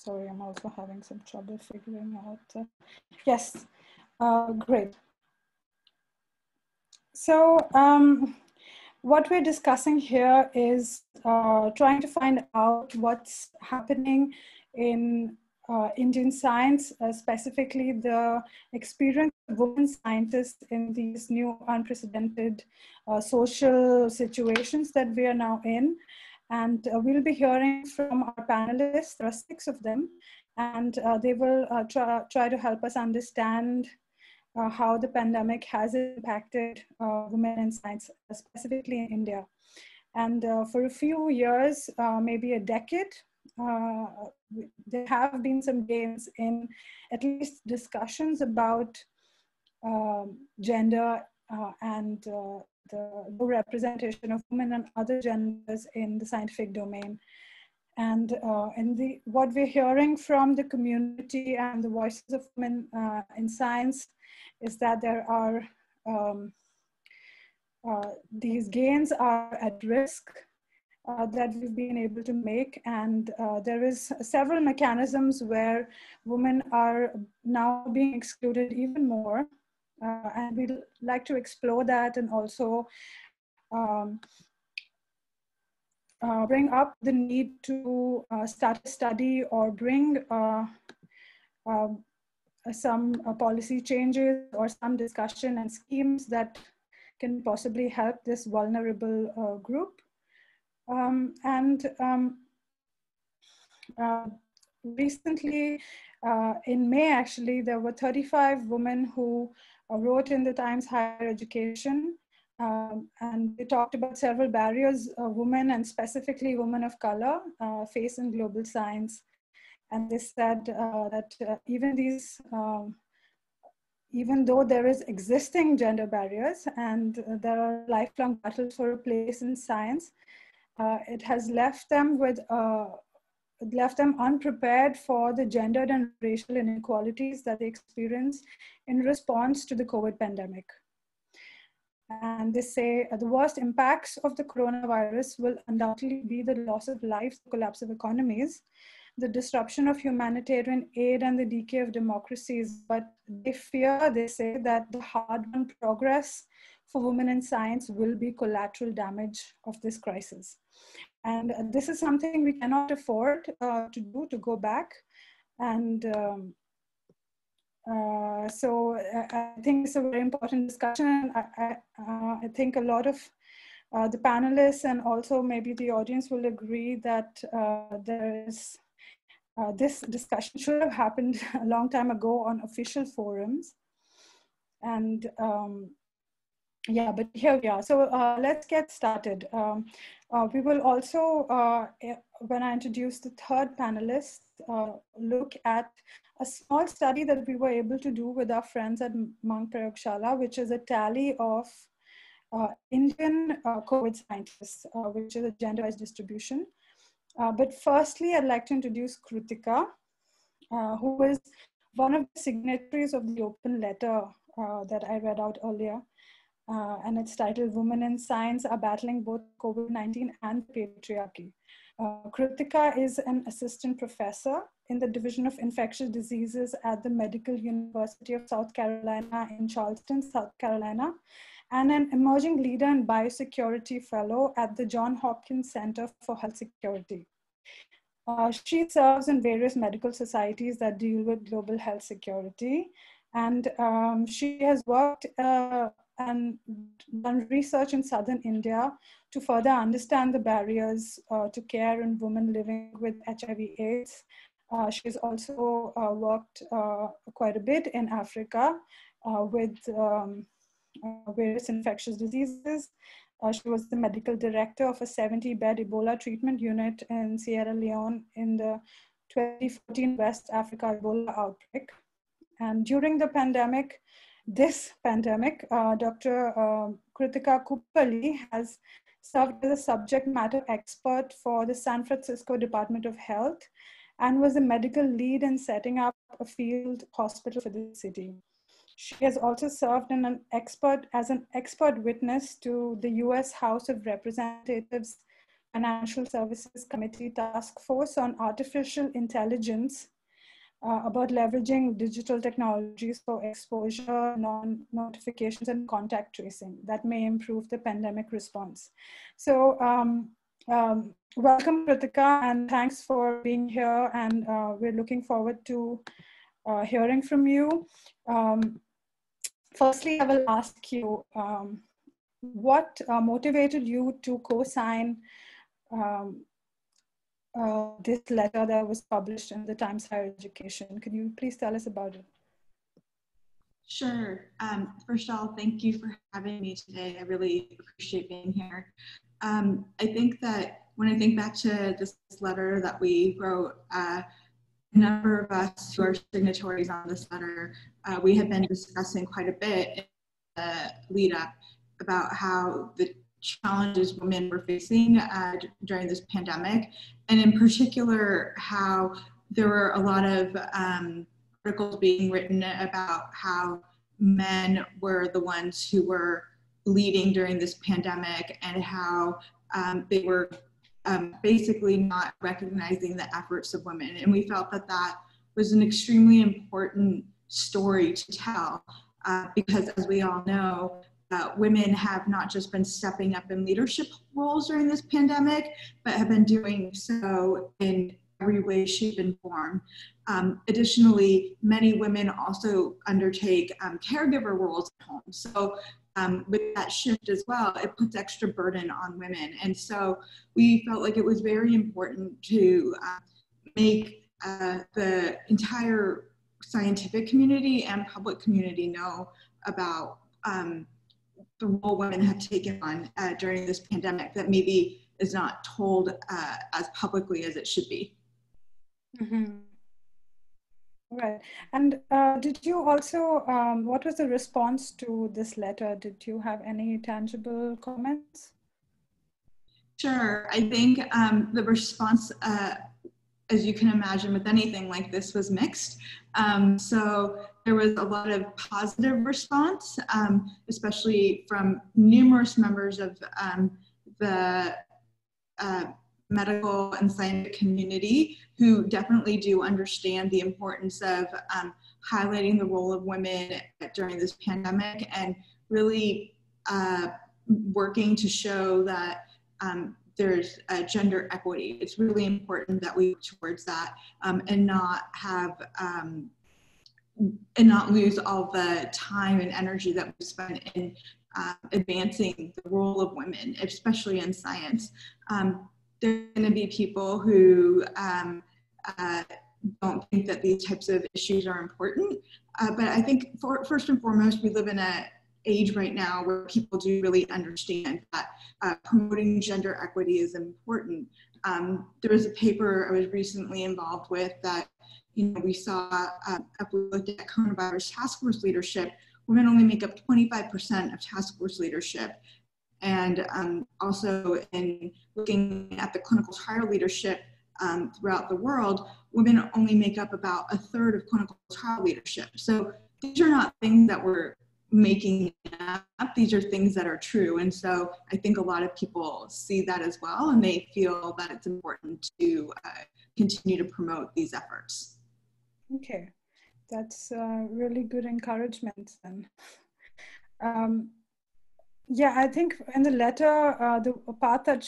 Sorry, I'm also having some trouble figuring out. Yes, great. So what we're discussing here is trying to find out what's happening in Indian science, specifically the experience of women scientists in these new unprecedented social situations that we are now in. And we'll be hearing from our panelists. There are 6 of them, and they will try to help us understand how the pandemic has impacted women in science, specifically in India. And for a few years, maybe a decade, there have been some gains in at least discussions about gender and the representation of women and other genders in the scientific domain. And what we're hearing from the community and the voices of women in science is that there are these gains are at risk that we've been able to make, and there is several mechanisms where women are now being excluded even more, and we'd like to explore that and also bring up the need to start a study or bring some policy changes or some discussion and schemes that can possibly help this vulnerable group. Recently, in May, actually, there were 35 women who wrote in the Times Higher Education, and they talked about several barriers women, and specifically women of color, face in global science. And they said that even though there is existing gender barriers and there are lifelong battles for a place in science, it has left them unprepared for the gendered and racial inequalities that they experience in response to the COVID pandemic. And they say the worst impacts of the coronavirus will undoubtedly be the loss of lives, the collapse of economies, the disruption of humanitarian aid, and the decay of democracies. But they fear, they say, that the hard-won progress for women in science will be collateral damage of this crisis. And this is something we cannot afford to go back. And so I think it's a very important discussion. I think a lot of the panelists and also maybe the audience will agree that this discussion should have happened a long time ago on official forums. And yeah, but here we are. So let's get started. We will also, when I introduce the third panelist, look at a small study that we were able to do with our friends at Monk Prayogshala, which is a tally of Indian COVID scientists, which is a genderized distribution. But firstly, I'd like to introduce Kritika, who is one of the signatories of the open letter that I read out earlier. And it's titled "Women in Science Are Battling Both COVID-19 and Patriarchy." Kritika is an assistant professor in the Division of Infectious Diseases at the Medical University of South Carolina in Charleston, South Carolina, and an emerging leader and biosecurity fellow at the Johns Hopkins Center for Health Security. She serves in various medical societies that deal with global health security. And she has worked and done research in Southern India to further understand the barriers to care in women living with HIV/AIDS. She's also worked quite a bit in Africa with various infectious diseases. She was the medical director of a 70-bed Ebola treatment unit in Sierra Leone in the 2014 West Africa Ebola outbreak. And during the pandemic, Dr. Kritika Kupali has served as a subject matter expert for the San Francisco Department of Health and was a medical lead in setting up a field hospital for the city. She has also served as an expert witness to the US House of Representatives Financial Services Committee Task Force on Artificial Intelligence about leveraging digital technologies for exposure, non-notifications, and contact tracing that may improve the pandemic response. So welcome, Kritika, and thanks for being here. And we're looking forward to hearing from you. Firstly, I will ask you, what motivated you to co-sign this letter that was published in the Times Higher Education? Can you please tell us about it? Sure. First of all, thank you for having me today. I really appreciate being here. I think that when I think back to this letter that we wrote, a number of us who are signatories on this letter, we have been discussing quite a bit in the lead up about how the challenges women were facing during this pandemic, and in particular, how there were a lot of articles being written about how men were the ones who were leading during this pandemic, and how they were basically not recognizing the efforts of women. And we felt that that was an extremely important story to tell, because as we all know, women have not just been stepping up in leadership roles during this pandemic, but have been doing so in every way, shape, and form. Additionally, many women also undertake caregiver roles at home. So with that shift as well, it puts extra burden on women. And so we felt like it was very important to make the entire scientific community and public community know about the role women have taken on during this pandemic that maybe is not told as publicly as it should be. Mm-hmm. Right. And did you also, what was the response to this letter? Did you have any tangible comments? Sure. I think the response, as you can imagine with anything like this, was mixed. So there was a lot of positive response, especially from numerous members of the medical and scientific community, who definitely do understand the importance of highlighting the role of women during this pandemic, and really working to show that there's gender equity. It's really important that we work towards that, and not have and not lose all the time and energy that we spend in advancing the role of women, especially in science. There are going to be people who don't think that these types of issues are important, but I think first and foremost, we live in an age right now where people do really understand that promoting gender equity is important. There was a paper I was recently involved with that, we saw, if we looked at coronavirus task force leadership, women only make up 25% of task force leadership. And also in looking at the clinical trial leadership throughout the world, women only make up about a third of clinical trial leadership. So these are not things that we're making up, these are things that are true. And so I think a lot of people see that as well, and they feel that it's important to continue to promote these efforts. Okay, that's really good encouragement then. Yeah, I think in the letter, the part that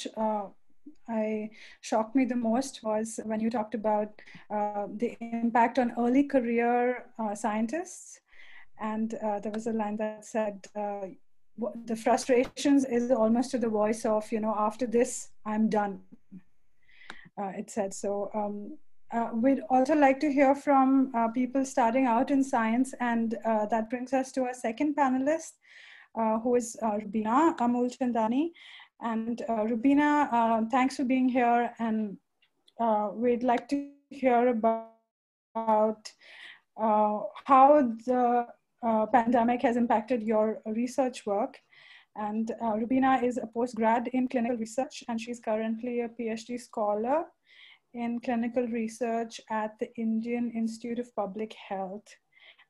shocked me the most was when you talked about the impact on early career scientists. And there was a line that said, the frustrations is almost to the voice of, after this, I'm done. It said so. We'd also like to hear from people starting out in science, and that brings us to our second panelist, who is Rubina Amulchandani. And Rubina, thanks for being here, and we'd like to hear about how the pandemic has impacted your research work. And Rubina is a postgrad in clinical research, and she's currently a PhD scholar in clinical research at the Indian Institute of Public Health.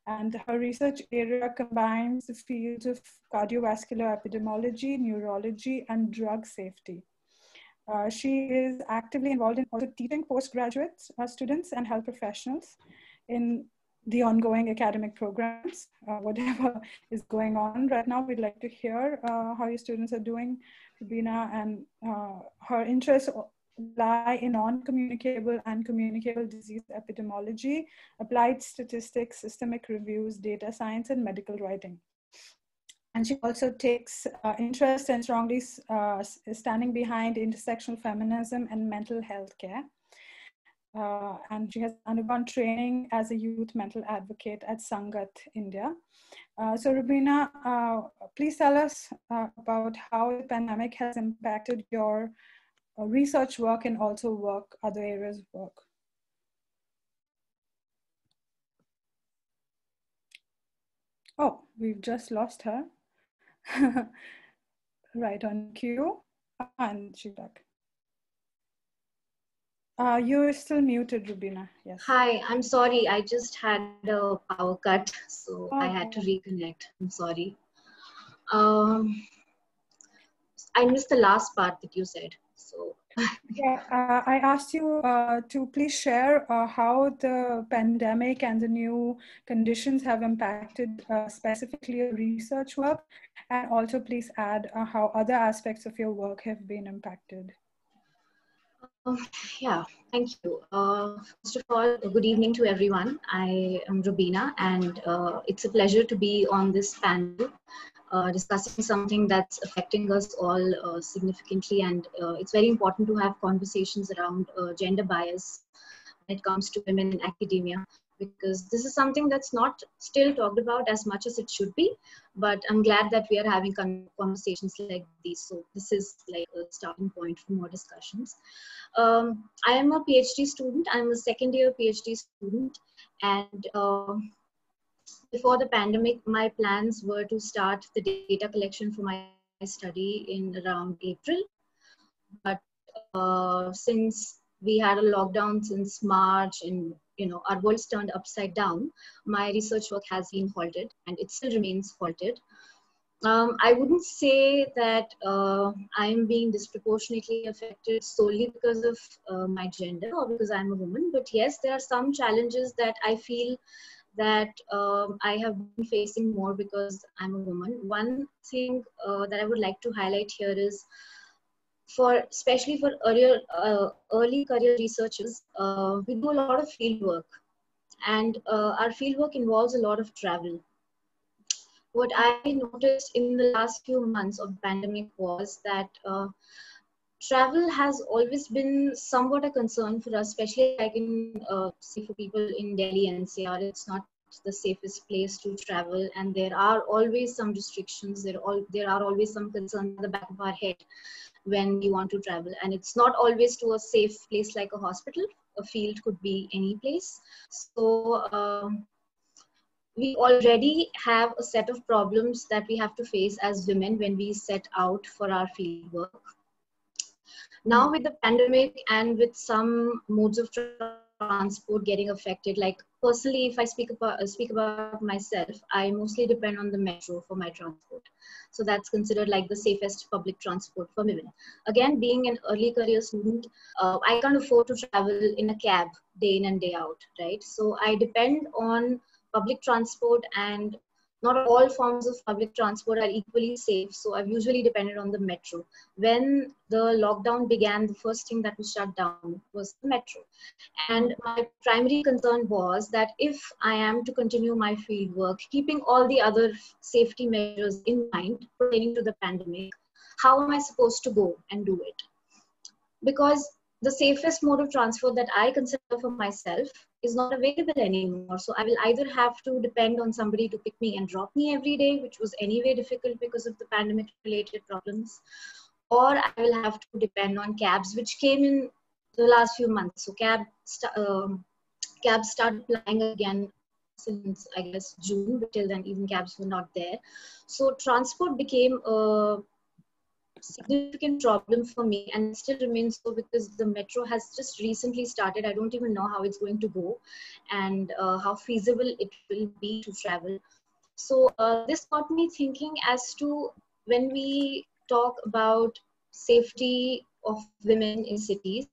And her research area combines the fields of cardiovascular epidemiology, neurology, and drug safety. She is actively involved in also teaching postgraduate students and health professionals in the ongoing academic programs. Whatever is going on right now, we'd like to hear how your students are doing, Rubina, and her interests lie in non-communicable and communicable disease epidemiology, applied statistics, systemic reviews, data science, and medical writing. And she also takes interest and strongly standing behind intersectional feminism and mental health care. And she has undergone training as a youth mental advocate at Sangat, India. So Rubina, please tell us about how the pandemic has impacted your research work and also other areas of work. Oh, we've just lost her. Right on cue, and she's back. You're still muted, Rubina. Yes. Hi, I'm sorry. I just had a power cut, so I had to reconnect. I'm sorry. I missed the last part that you said. So yeah, I asked you to please share how the pandemic and the new conditions have impacted specifically your research work, and also please add how other aspects of your work have been impacted. Yeah, thank you. First of all, good evening to everyone. I am Rubina, and it's a pleasure to be on this panel discussing something that's affecting us all significantly. And it's very important to have conversations around gender bias when it comes to women in academia, because this is something that's not still talked about as much as it should be. But I'm glad that we are having conversations like these. So this is like a starting point for more discussions. I am a PhD student. I'm a second year PhD student. And before the pandemic, my plans were to start the data collection for my study in around April. But since we had a lockdown since March, and our world's turned upside down, my research work has been halted, and it still remains halted. I wouldn't say that I'm being disproportionately affected solely because of my gender or because I'm a woman, but yes, there are some challenges that I feel that I have been facing more because I'm a woman. One thing that I would like to highlight here is, especially for early career researchers, we do a lot of field work, and our field work involves a lot of travel. What I noticed in the last few months of the pandemic was that travel has always been somewhat a concern for us, especially like in, say for people in Delhi NCR, it's not the safest place to travel, and there are always some restrictions, there are always some concerns at the back of our head when we want to travel, and it's not always to a safe place like a hospital. A field could be any place. So we already have a set of problems that we have to face as women when we set out for our field work. Now with the pandemic and with some modes of transport getting affected, like personally, if I speak about myself, I mostly depend on the metro for my transport. So that's considered like the safest public transport for women. Again, being an early career student, I can't afford to travel in a cab day in and day out, right? So I depend on public transport, and not all forms of public transport are equally safe. So I've usually depended on the metro. When the lockdown began, the first thing that was shut down was the metro. And my primary concern was that if I am to continue my field work, keeping all the other safety measures in mind pertaining to the pandemic, how am I supposed to go and do it? Because the safest mode of transport that I consider for myself is not available anymore. So I will either have to depend on somebody to pick me and drop me every day, which was anyway difficult because of the pandemic related problems, or I will have to depend on cabs, which came in the last few months. So cabs started flying again since, I guess, June, but till then even cabs were not there. So transport became a significant problem for me, and still remains so, because the metro has just recently started. I don't even know how it's going to go and how feasible it will be to travel. So this got me thinking as to, when we talk about safety of women in cities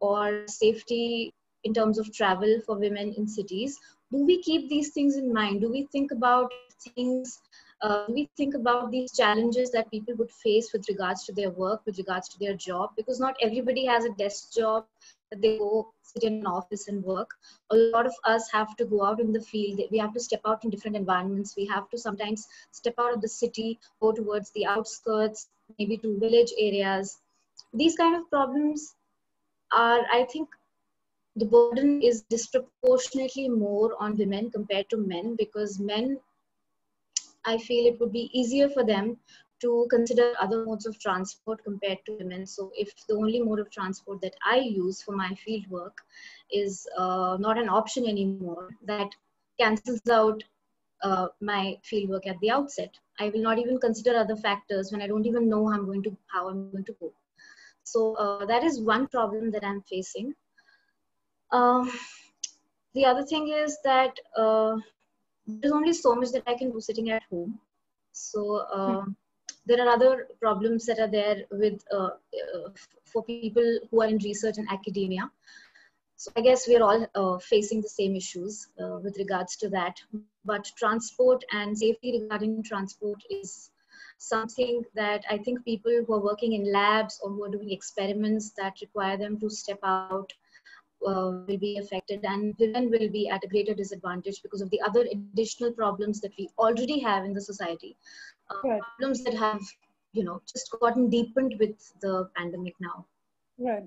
or safety in terms of travel for women in cities, do we keep these things in mind? Do we think about things, do we think about these challenges that people would face with regards to their work, with regards to their job? Because not everybody has a desk job that they go sit in an office and work. A lot of us have to go out in the field. We have to step out in different environments. We have to sometimes step out of the city, go towards the outskirts, maybe to village areas. These kind of problems are, I think, the burden is disproportionately more on women compared to men, because men, I feel it would be easier for them to consider other modes of transport compared to women. So if the only mode of transport that I use for my field work is not an option anymore, that cancels out my field work at the outset. I will not even consider other factors when I don't even know how I'm going to go. So that is one problem that I'm facing. The other thing is that there's only so much that I can do sitting at home. So there are other problems that are there with for people who are in research and academia. So I guess we're all facing the same issues with regards to that. But transport and safety regarding transport is something that I think people who are working in labs or who are doing experiments that require them to step out will be affected, and women will be at a greater disadvantage because of the other additional problems that we already have in the society. Right. Problems that have, just gotten deepened with the pandemic now. Right.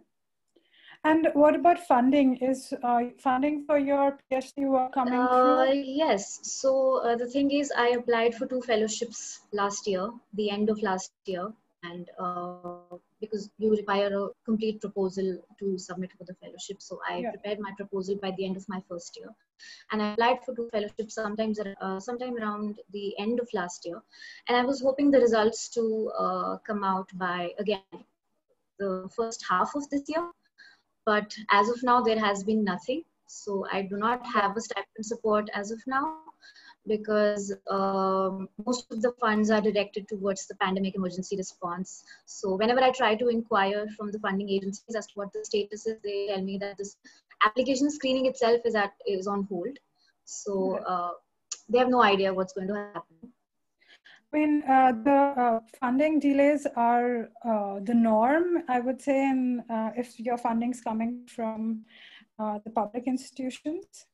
And what about funding? Is funding for your PhD work coming through? Yes. So the thing is, I applied for 2 fellowships last year, the end of last year. And because you require a complete proposal to submit for the fellowship. So I prepared my proposal by the end of my first year. And I applied for 2 fellowships sometime around the end of last year. And I was hoping the results to come out by, again, the first half of this year. But as of now, there has been nothing. So I do not have a stipend support as of now, because most of the funds are directed towards the pandemic emergency response. So whenever I try to inquire from the funding agencies as to what the status is, they tell me that this application screening itself is on hold. So they have no idea what's going to happen. I mean, the funding delays are the norm, I would say, and if your funding's coming from the public institutions.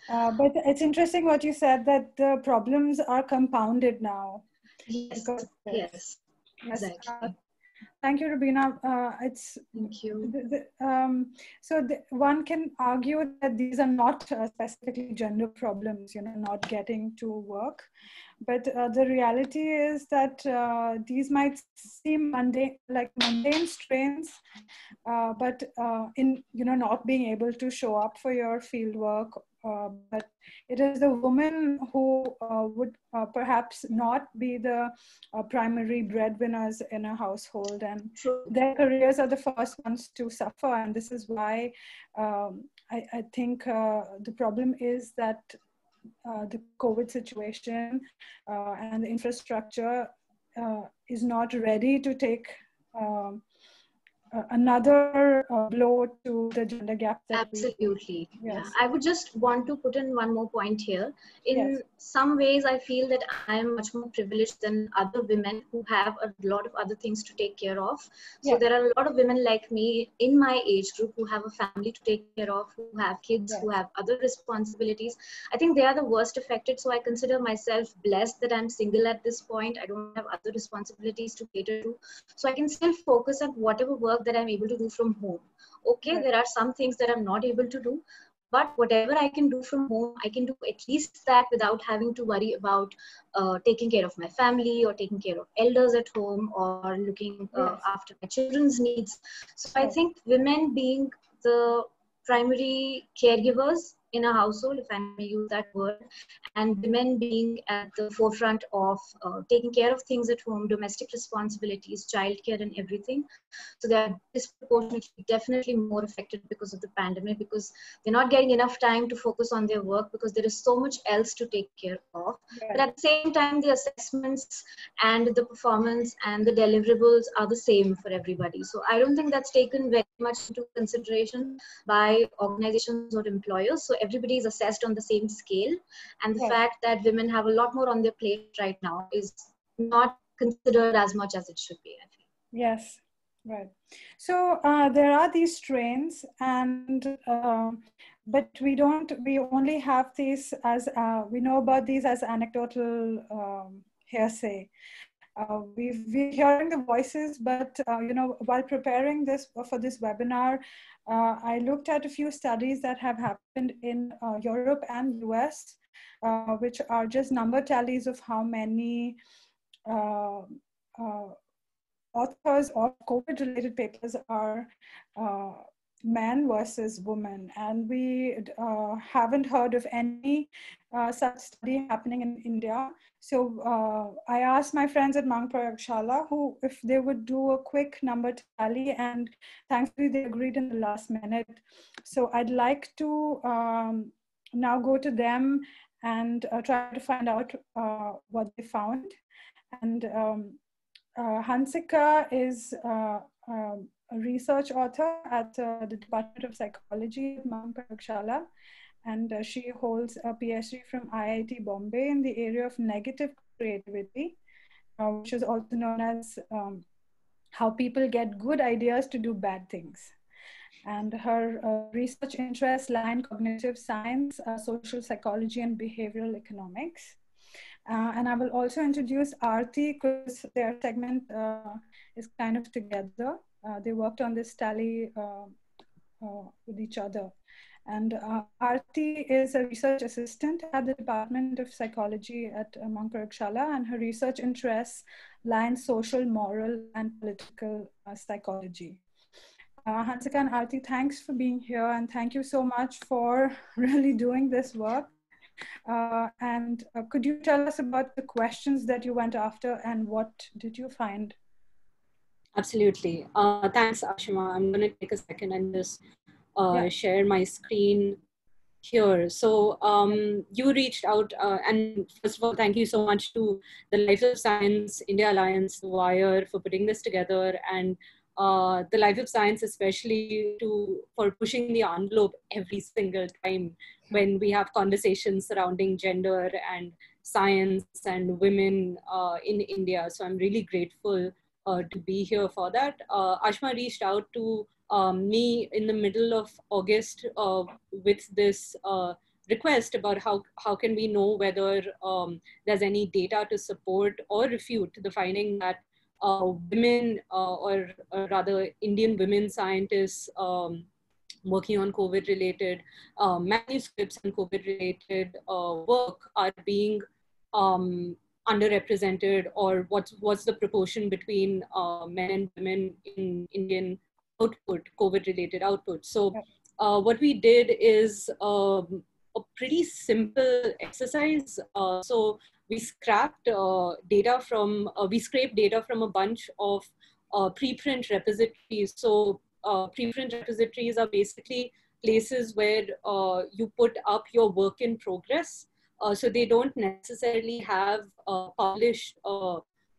But it's interesting what you said, that the problems are compounded now. Yes, yes, exactly. Thank you, Rubina. Thank you. One can argue that these are not specifically gender problems, not getting to work. But the reality is that these might seem mundane strains, but in not being able to show up for your field work. But it is the women who would perhaps not be the primary breadwinners in a household, and their careers are the first ones to suffer. And this is why I think the problem is that the COVID situation and the infrastructure is not ready to take another blow to the gender gap. Absolutely. Yes. Yeah. I would just want to put in one more point here. In some ways, I feel that I am much more privileged than other women who have a lot of other things to take care of. So there are a lot of women like me in my age group who have a family to take care of, who have kids, who have other responsibilities. I think they are the worst affected. So I consider myself blessed that I'm single at this point. I don't have other responsibilities to cater to. So I can still focus on whatever work that I'm able to do from home. Okay, there are some things that I'm not able to do, but whatever I can do from home, I can do at least that without having to worry about taking care of my family or taking care of elders at home or looking after my children's needs. So I think women being the primary caregivers in a household, if I may use that word, and women being at the forefront of taking care of things at home, domestic responsibilities, childcare, and everything. So they are disproportionately, definitely more affected because of the pandemic, because they're not getting enough time to focus on their work because there is so much else to take care of. But at the same time, the assessments and the performance and the deliverables are the same for everybody. So I don't think that's taken very much into consideration by organizations or employers. So everybody is assessed on the same scale. And the fact that women have a lot more on their plate right now is not considered as much as it should be, I feel. Yes, right. So there are these strains, and but we only have these as, we know about these as anecdotal hearsay. We're hearing the voices, but you know, while preparing this for this webinar, I looked at a few studies that have happened in Europe and US, which are just number tallies of how many authors of COVID-related papers are men versus women. And we haven't heard of any such study happening in India. So I asked my friends at Mang Prayogshala who, if they would do a quick number tally, and thankfully they agreed in the last minute. So I'd like to now go to them and try to find out what they found. And Hansika is a research author at the Department of Psychology at Mang Prayogshala, and she holds a PhD from IIT Bombay in the area of negative creativity, which is also known as how people get good ideas to do bad things. And her research interests lie in cognitive science, social psychology, and behavioral economics. And I will also introduce Aarti because their segment is kind of together. They worked on this tally with each other. And Aarti is a research assistant at the Department of Psychology at Mang Prayogshala, and her research interests lie in social, moral, and political psychology. Hansika and Aarti, thanks for being here, and thank you so much for really doing this work. And could you tell us about the questions that you went after and what did you find? Absolutely. Thanks, Ashima. I'm going to take a second and just share my screen here. So you reached out, and first of all, thank you so much to the Life of Science India Alliance, the Wire, for putting this together, and the Life of Science especially for pushing the envelope every single time when we have conversations surrounding gender and science and women in India. So I'm really grateful to be here for that. Ashma reached out to me in the middle of August with this request about how can we know whether there's any data to support or refute the finding that women or rather Indian women scientists working on COVID-related manuscripts and COVID-related work are being underrepresented, or what's the proportion between men and women in Indian output, COVID-related output. So what we did is a pretty simple exercise. So we scraped data from, we scraped data from a bunch of preprint repositories. So preprint repositories are basically places where you put up your work in progress. So they don't necessarily have published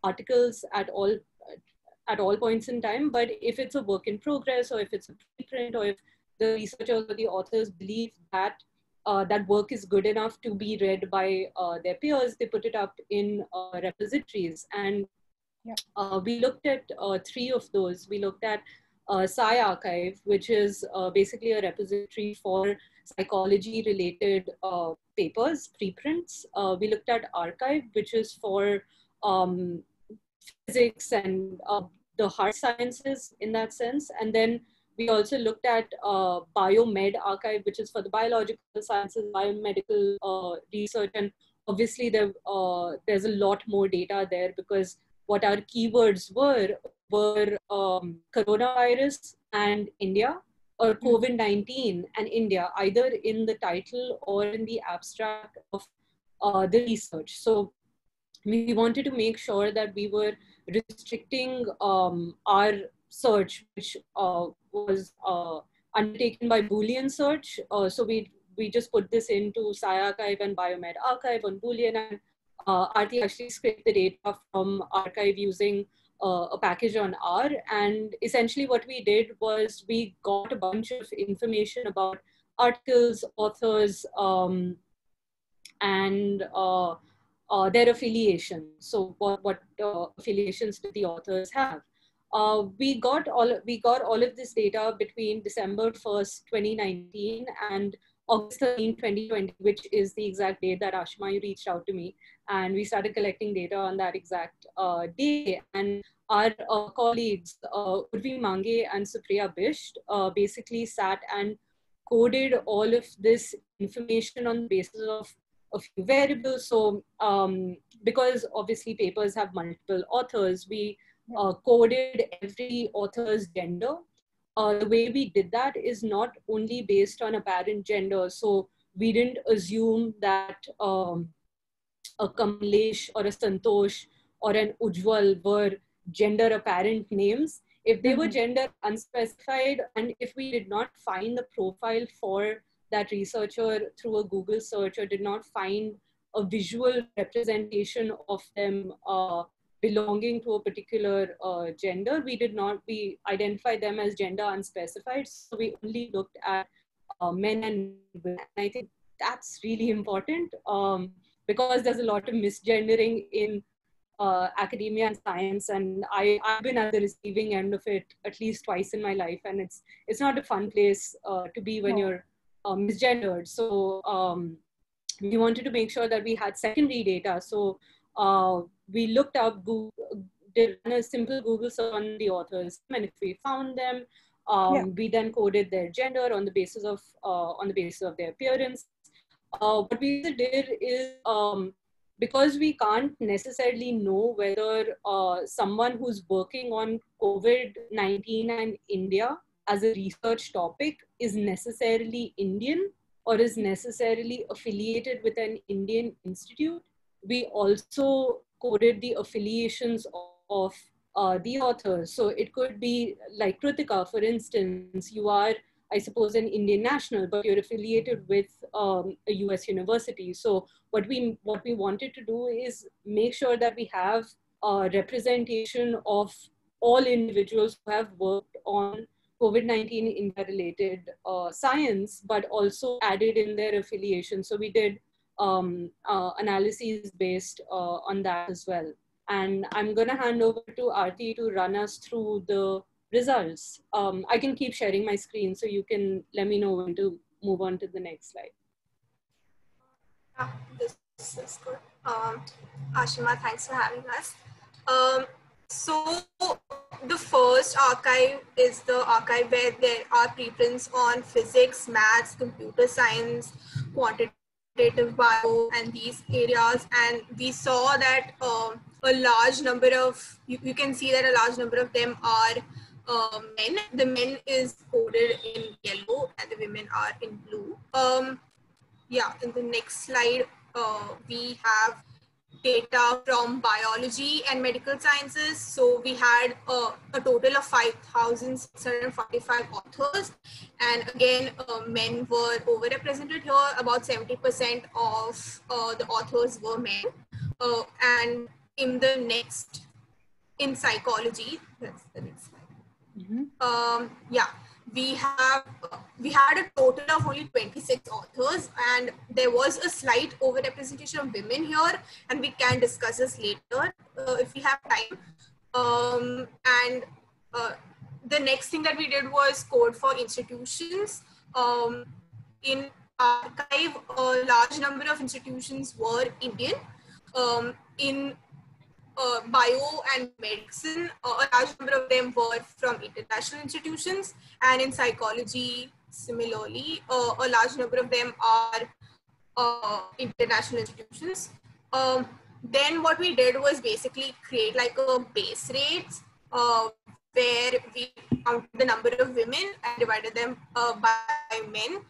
articles at all points in time, but if it's a work in progress, or if it's a preprint, or if the researchers or the authors believe that that work is good enough to be read by their peers, they put it up in repositories. And we looked at 3 of those. We looked at SciArchive, which is basically a repository for psychology-related papers, preprints. We looked at Archive, which is for physics and the hard sciences in that sense. And then we also looked at Biomed Archive, which is for the biological sciences, biomedical research. And obviously there's a lot more data there, because what our keywords were coronavirus and India. or COVID-19 and India, either in the title or in the abstract of the research. So we wanted to make sure that we were restricting our search, which was undertaken by Boolean search. So we just put this into SciArchive and Biomed Archive on Boolean, and Aarti actually scraped the data from archive using a package on R. And essentially what we did was we got a bunch of information about articles, authors, and their affiliation. So what affiliations did the authors have? We got all of this data between December 1st, 2019 and August 13, 2020, which is the exact date that Ashima, you reached out to me. And we started collecting data on that exact day. And our colleagues, Urvi Mange and Supriya Bisht, basically sat and coded all of this information on the basis of a few variables. So because obviously papers have multiple authors, we coded every author's gender. The way we did that is not only based on apparent gender. So we didn't assume that a Kamlesh or a Santosh or an Ujjwal were gender apparent names. If they were gender unspecified, and if we did not find the profile for that researcher through a Google search, or did not find a visual representation of them belonging to a particular gender, we identified them as gender unspecified. So we only looked at men and women. And I think that's really important because there's a lot of misgendering in academia and science, and I've been at the receiving end of it at least twice in my life, and it's not a fun place to be when you're misgendered. So we wanted to make sure that we had secondary data. So we looked up, did a simple Google search on the authors, and if we found them, we then coded their gender on the basis of their appearance. What we did is, because we can't necessarily know whether someone who's working on COVID-19 and India as a research topic is necessarily Indian or is necessarily affiliated with an Indian institute, we also coded the affiliations of the authors. So it could be like Kritika, for instance, you are, I suppose, an Indian national, but you're affiliated with a US university. So what we wanted to do is make sure that we have a representation of all individuals who have worked on COVID-19 India-related science, but also added in their affiliation. So we did analyses based on that as well. And I'm going to hand over to Aarti to run us through the results. I can keep sharing my screen, so you can let me know when to move on to the next slide. This is good. Ashima, thanks for having us. So the first archive is the archive where there are preprints on physics, maths, computer science, quantitative bio, and these areas. And we saw that a large number of, you can see that a large number of them are men. The men is coded in yellow and the women are in blue. Yeah, in the next slide, we have data from biology and medical sciences. So we had a total of 5,645 authors. And again, men were overrepresented here. About 70% of the authors were men. And in psychology, that's the next slide. Yeah, we had a total of only 26 authors, and there was a slight overrepresentation of women here, and we can discuss this later if we have time. And the next thing that we did was code for institutions. In archive, a large number of institutions were Indian. In bio and medicine, a large number of them were from international institutions, and in psychology, similarly, a large number of them are international institutions. Then what we did was basically create like a base rates where we counted the number of women and divided them by men,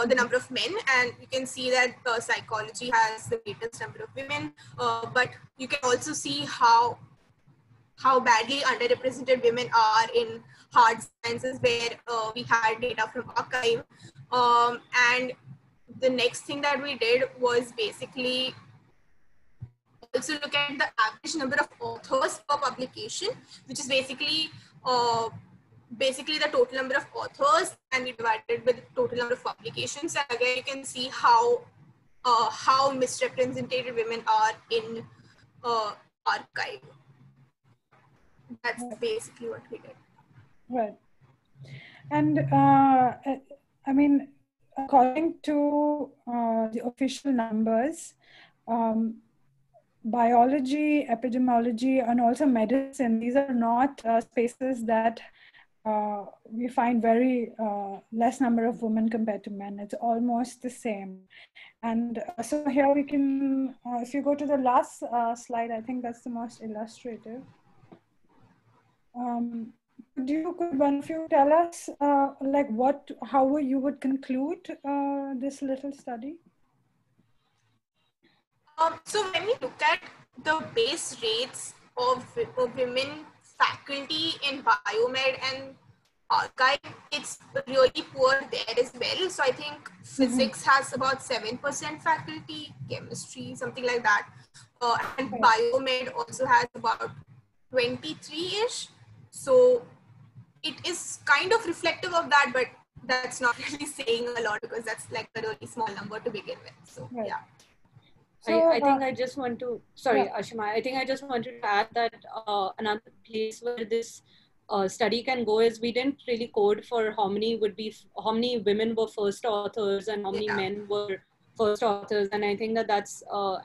the number of men, and you can see that psychology has the greatest number of women, but you can also see how badly underrepresented women are in hard sciences, where we had data from archive. And the next thing that we did was basically also look at the average number of authors per publication, which is basically the total number of authors, and we divided with total number of publications. And again, you can see how misrepresented women are in archive. That's basically what we did. Right. And I mean, according to the official numbers, biology, epidemiology, and also medicine, these are not spaces that we find very less number of women compared to men. It's almost the same. And so here we can, if you go to the last slide, I think that's the most illustrative. Could one of you tell us like how you would conclude this little study? So when we look at the base rates of women faculty in biomed and archive, it's really poor there as well. So I think physics has about 7% faculty, chemistry, something like that. And biomed also has about 23-ish. So it is kind of reflective of that, but that's not really saying a lot because that's like a really small number to begin with. So yeah. So, I think I just want to, sorry, Ashima, I think I just wanted to add that another place where this study can go is we didn't really code for how many women were first authors and how many men were first authors. And I think that that's a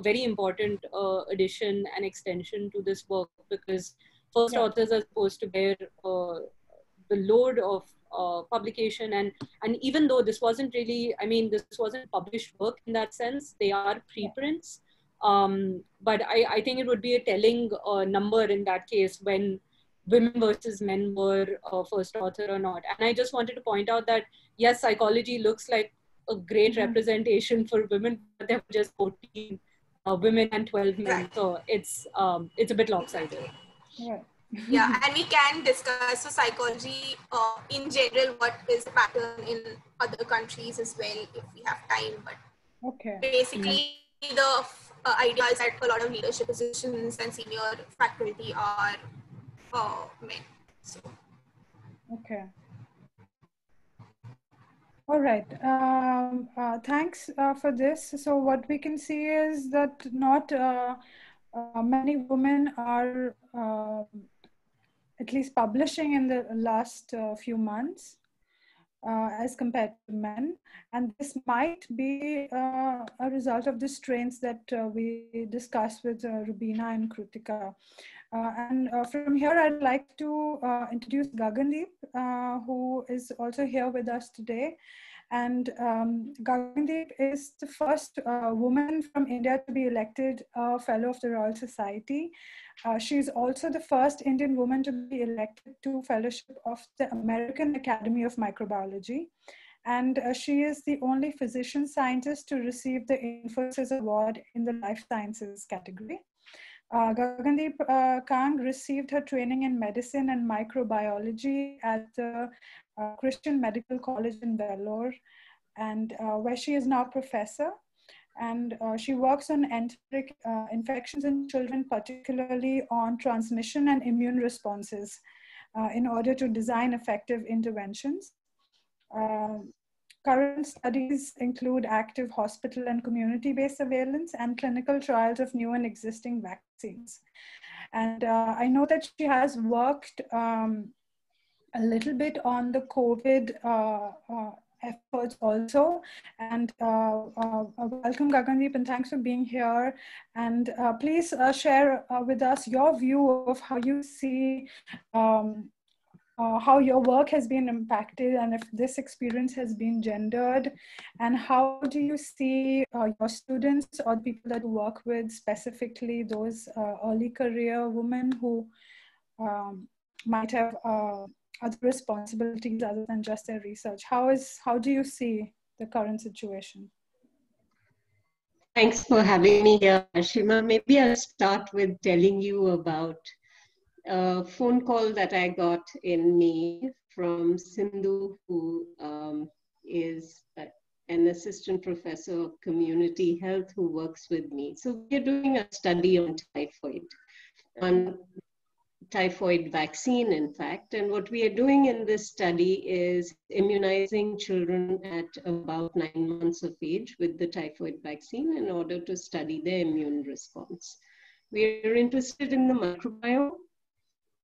very important addition and extension to this work, because first authors are supposed to bear the load of publication, and even though this wasn't published work in that sense, they are preprints, but I think it would be a telling number in that case when women versus men were first author or not. And I just wanted to point out that yes, psychology looks like a great representation for women, but there were just 14 women and 12 men, so it's a bit lopsided. Yeah, and we can discuss psychology in general, what is the pattern in other countries as well if we have time. But basically, the idea is that a lot of leadership positions and senior faculty are men. So. Okay. All right. Thanks for this. So what we can see is that not many women are at least publishing in the last few months as compared to men. And this might be a result of the strains that we discussed with Rubina and Krutika. And from here, I'd like to introduce Gagandeep, who is also here with us today. And Gagandeep is the first woman from India to be elected a Fellow of the Royal Society. She's also the first Indian woman to be elected to Fellowship of the American Academy of Microbiology. And she is the only physician scientist to receive the Infosys Award in the Life Sciences category. Gagandeep Kang received her training in medicine and microbiology at the Christian Medical College in Vellore, and where she is now professor. And she works on enteric infections in children, particularly on transmission and immune responses in order to design effective interventions. Current studies include active hospital and community-based surveillance and clinical trials of new and existing vaccines. And I know that she has worked a little bit on the COVID efforts also. And welcome, Gagandeep, and thanks for being here. And please share with us your view of how you see how your work has been impacted, and if this experience has been gendered, and how do you see your students or people that you work with, specifically those early career women who might have other responsibilities other than just their research. How do you see the current situation? Thanks for having me here, Ashima. Maybe I'll start with telling you about a phone call that I got in May from Sindhu, who is an assistant professor of community health who works with me. So we're doing a study on typhoid vaccine, in fact. And what we are doing in this study is immunizing children at about 9 months of age with the typhoid vaccine in order to study their immune response. We are interested in the microbiome,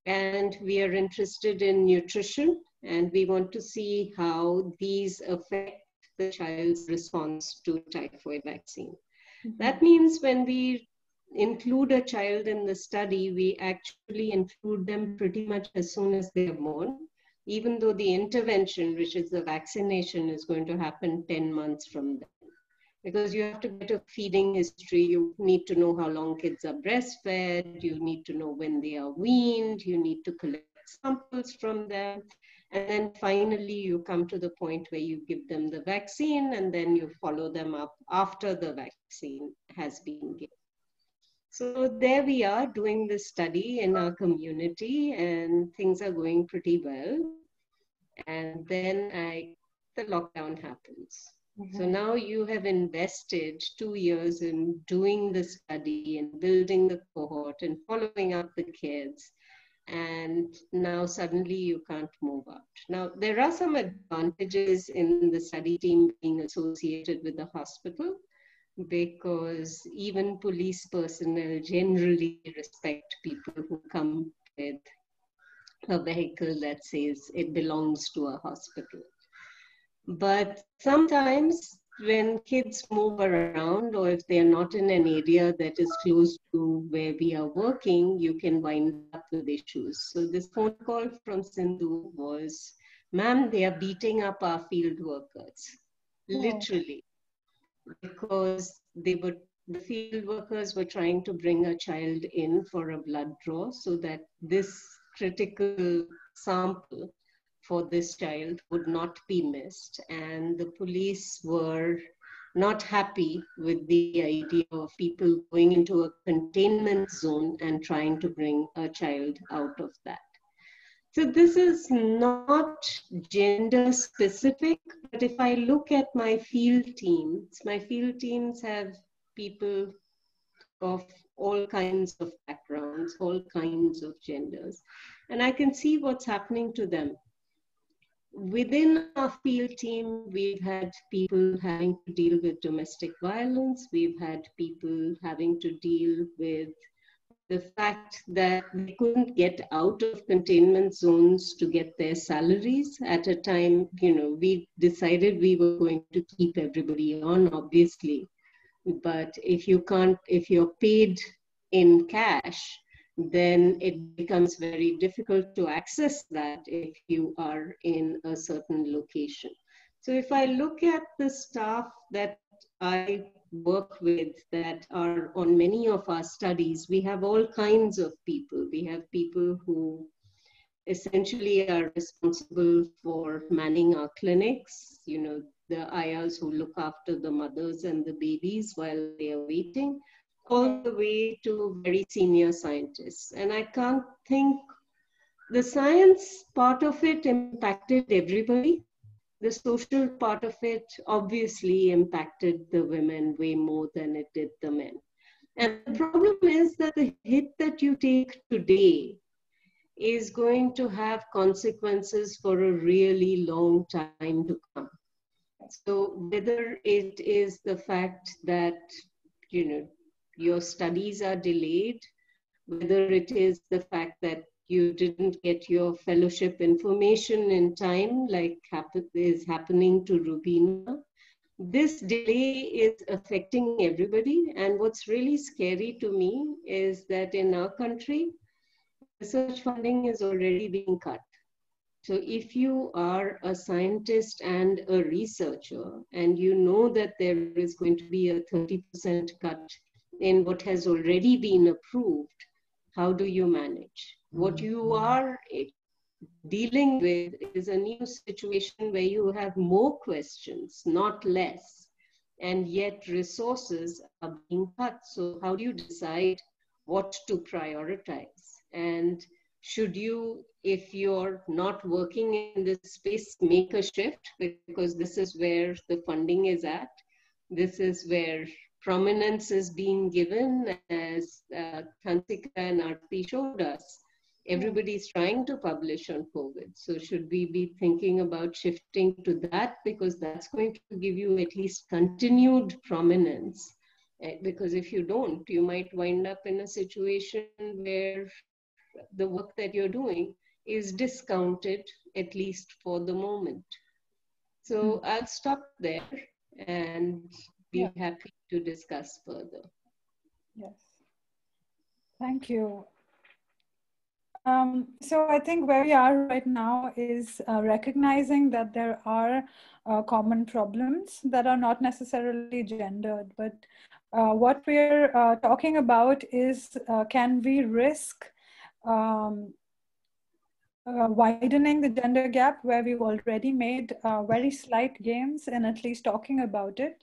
and we are interested in nutrition, and we want to see how these affect the child's response to typhoid vaccine. Mm-hmm. That means when we include a child in the study, we actually include them pretty much as soon as they are born, even though the intervention, which is the vaccination, is going to happen 10 months from then. Because you have to get a feeding history, you need to know how long kids are breastfed, you need to know when they are weaned, you need to collect samples from them, and then finally you come to the point where you give them the vaccine, and then you follow them up after the vaccine has been given. So there we are doing this study in our community, and things are going pretty well. And then the lockdown happens. Mm-hmm. So now you have invested 2 years in doing the study and building the cohort and following up the kids. And now suddenly you can't move out. Now, there are some advantages in the study team being associated with the hospital, because even police personnel generally respect people who come with a vehicle that says it belongs to a hospital. But sometimes when kids move around, or if they're not in an area that is close to where we are working, you can wind up with issues. So this phone call from Sindhu was, "Ma'am, they are beating up our field workers," literally. Because the field workers were trying to bring a child in for a blood draw so that this critical sample for this child would not be missed. And the police were not happy with the idea of people going into a containment zone and trying to bring a child out of that. So this is not gender specific, but if I look at my field teams have people of all kinds of backgrounds, all kinds of genders, and I can see what's happening to them. Within our field team, we've had people having to deal with domestic violence. We've had people having to deal with the fact that they couldn't get out of containment zones to get their salaries. At a time, we decided we were going to keep everybody on, obviously. But if you're paid in cash, then it becomes very difficult to access that if you are in a certain location. So if I look at the staff that I work with that are on many of our studies, we have all kinds of people. We have people who essentially are responsible for manning our clinics, the ayahs who look after the mothers and the babies while they are waiting, all the way to very senior scientists. And I can't think, the science part of it impacted everybody. The social part of it obviously impacted the women way more than it did the men. And the problem is that the hit that you take today is going to have consequences for a really long time to come. So whether it is the fact that, your studies are delayed, whether it is the fact that you didn't get your fellowship information in time, like is happening to Rubina. This delay is affecting everybody. And what's really scary to me is that in our country, research funding is already being cut. So if you are a scientist and a researcher, and you know that there is going to be a 30% cut in what has already been approved, how do you manage? What you are dealing with is a new situation where you have more questions, not less, and yet resources are being cut. So how do you decide what to prioritize? And should you, if you're not working in this space, make a shift, because this is where the funding is at. This is where prominence is being given, as Kansika and Aarti showed us. Everybody's trying to publish on COVID. So should we be thinking about shifting to that? Because that's going to give you at least continued prominence. Because if you don't, you might wind up in a situation where the work that you're doing is discounted, at least for the moment. So I'll stop there and be happy to discuss further. Yes. Thank you. So I think where we are right now is recognizing that there are common problems that are not necessarily gendered, but what we're talking about is can we risk widening the gender gap where we've already made very slight gains in at least talking about it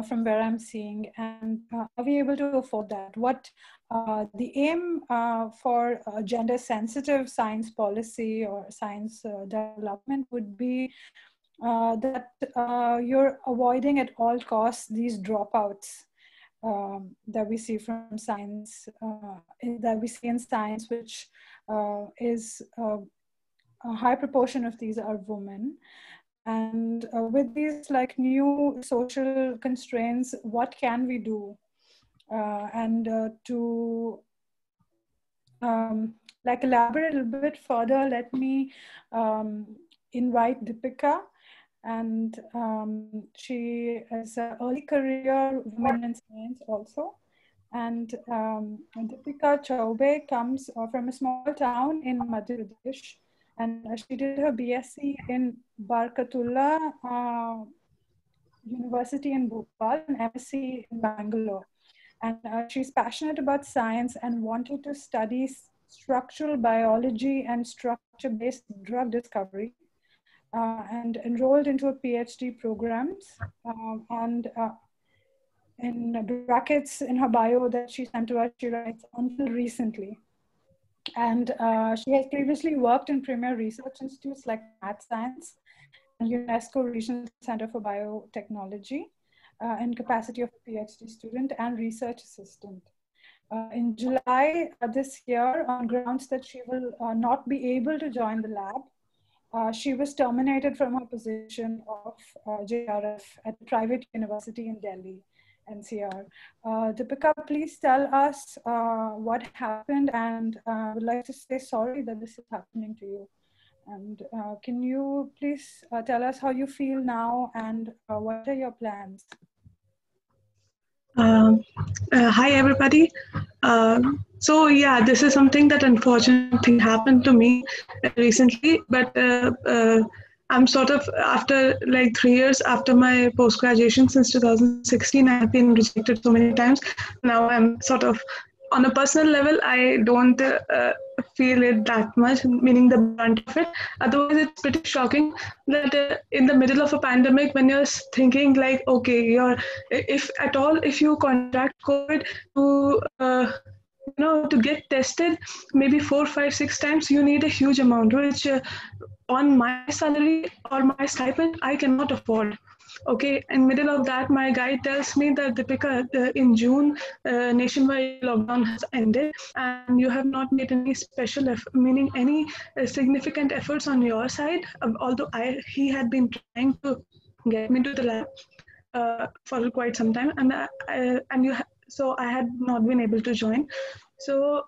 from where I'm seeing, and are we able to afford that? What the aim for gender sensitive science policy or science development would be that you're avoiding at all costs these dropouts that we see from science, that we see in science, which is a high proportion of these are women. And with these like new social constraints, what can we do? To like elaborate a little bit further, let me invite Deepika. And she is an early career woman in science also. And Deepika Chaube comes from a small town in Madhya Pradesh. And she did her BSc in Barkatullah University in Bhopal and MSc in Bangalore. And she's passionate about science and wanted to study structural biology and structure-based drug discovery, and enrolled into a PhD programs. In brackets in her bio that she sent to us, she writes, until recently. And she has previously worked in premier research institutes like Math Science and UNESCO Regional Center for Biotechnology in capacity of a PhD student and research assistant. In July this year, on grounds that she will not be able to join the lab, she was terminated from her position of JRF at a private university in Delhi, NCR. Deepika, please tell us what happened, and I would like to say sorry that this is happening to you. And can you please tell us how you feel now and what are your plans? Hi, everybody. So yeah, this is something that unfortunately happened to me recently, but I'm sort of, after like 3 years after my post-graduation, since 2016, I've been rejected so many times. Now I'm sort of, on a personal level, I don't feel it that much, meaning the brunt of it. Otherwise, it's pretty shocking that in the middle of a pandemic, when you're thinking like, okay, if at all, if you contract COVID to get tested, maybe 4, 5, 6 times, you need a huge amount, which on my salary or my stipend, I cannot afford. Okay, in middle of that, my guide tells me that Deepika, in June, nationwide lockdown has ended, and you have not made any special effort, meaning any significant efforts on your side. Although he had been trying to get me to the lab for quite some time, so I had not been able to join. So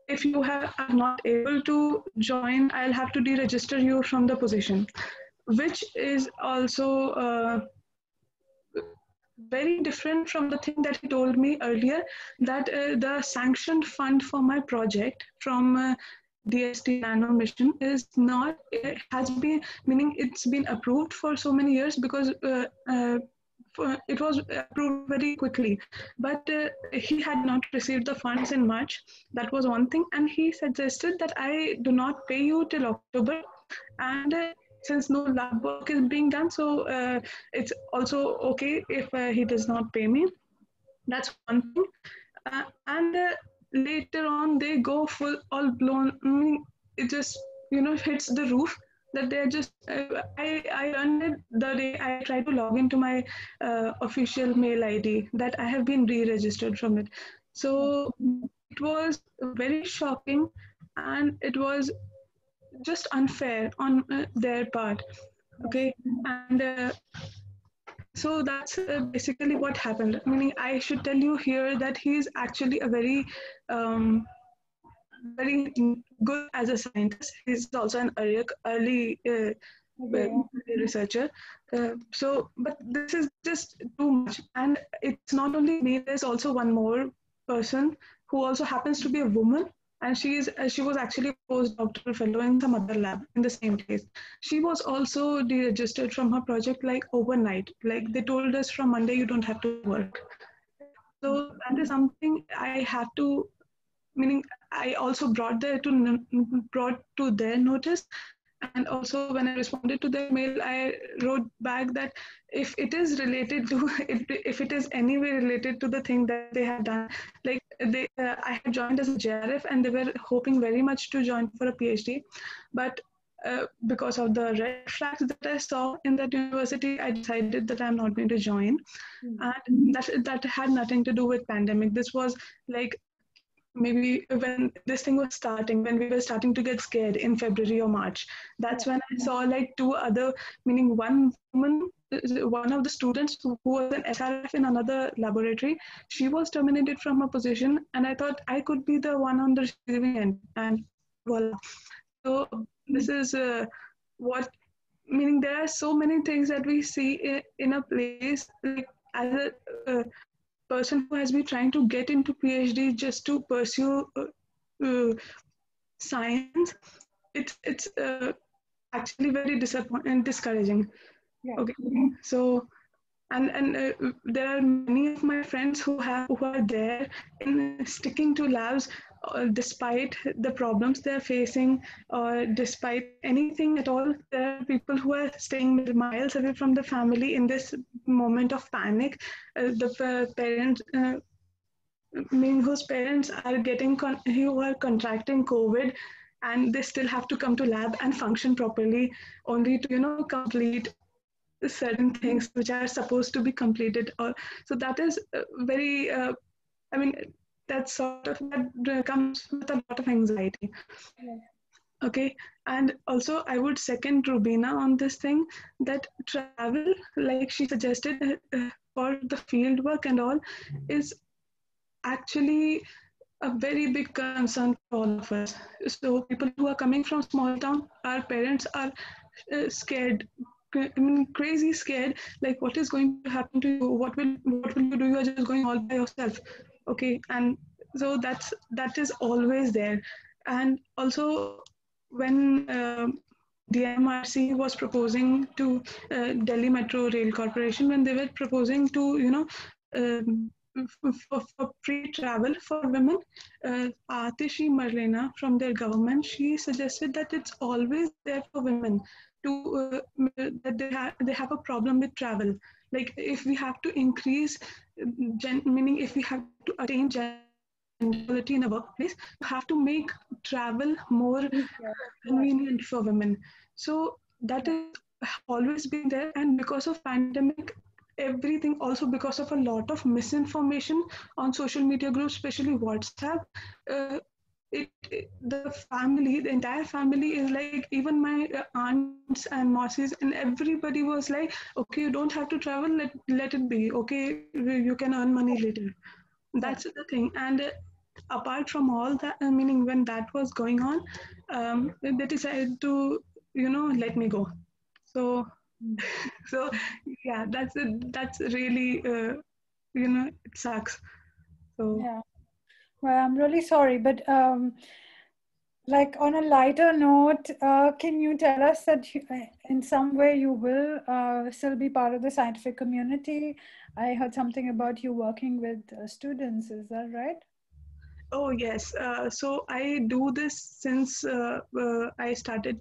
if you are not able to join, I'll have to deregister you from the position, which is also very different from the thing that he told me earlier, that the sanctioned fund for my project from DST Nano Mission is not, it has been, meaning it's been approved for so many years, because it was approved very quickly, but he had not received the funds in March. That was one thing, and he suggested that I do not pay you till October, and since no lab work is being done, so it's also okay if he does not pay me. That's one thing. And later on, they go full all blown. It just hits the roof that they're just. I learned it the day I tried to log into my official mail ID that I have been re-registered from it. So it was very shocking, and it was just unfair on their part. Okay, and so that's basically what happened. Meaning, I should tell you here that he is actually a um, very good as a scientist. He's also an early researcher. But this is just too much. And it's not only me. There's also one more person who also happens to be a woman, and she was actually a postdoctoral fellow in some other lab in the same place. She was also deregistered from her project like overnight. Like they told us from Monday you don't have to work. So that is something I have to. Meaning, I also brought to their notice, and also when I responded to their mail, I wrote back that if it is related to if it is anyway related to the thing that they have done, like I had joined as a JRF and they were hoping very much to join for a PhD, but because of the red flags that I saw in that university, I decided that I'm not going to join. And that had nothing to do with pandemic. This was like maybe when this thing was starting, when we were starting to get scared in February or March. That's when I saw like two other, meaning one woman, one of the students who was an SRF in another laboratory, she was terminated from her position, and I thought I could be the one on the receiving end, and voila. So this is what, meaning there are so many things that we see in a place, like as a person who has been trying to get into PhD just to pursue science. It's actually very disappointing and discouraging. Yeah. Okay, so and there are many of my friends who are there in sticking to labs despite the problems they're facing, or despite anything at all. There are people who are staying miles away from the family in this moment of panic. The parents, mean whose parents are who are contracting COVID, and they still have to come to lab and function properly, only to complete certain things which are supposed to be completed. Or so that is very. I mean, that sort of that comes with a lot of anxiety. Yeah. Okay, and also I would second Rubina on this thing, that travel, like she suggested, for the field work and all, is actually a very big concern for all of us. So people who are coming from small town, our parents are scared. I mean, crazy scared. Like, what is going to happen to you? What will you do? You are just going all by yourself. Okay, and so that is always there. And also, when DMRC was proposing to Delhi Metro Rail Corporation, when they were proposing to for pre-travel for women, Atishi Marlena from their government, she suggested that it's always there for women to that they have a problem with travel. Like if we have to increase, meaning if we have to attain gender equality in a workplace, you have to make travel more convenient for women. So that has always been there, and because of pandemic, everything, also because of a lot of misinformation on social media groups, especially WhatsApp, the entire family is like, even my aunts and mausis and everybody was like, okay, you don't have to travel, let it be, okay, you can earn money later. That's the thing. And apart from all that, meaning when that was going on, they decided to let me go. So so yeah, that's really it sucks. So Yeah. Well, I'm really sorry, but Like on a lighter note, can you tell us that in some way you will still be part of the scientific community? I heard something about you working with students, is that right? Oh, yes. So I do this since I started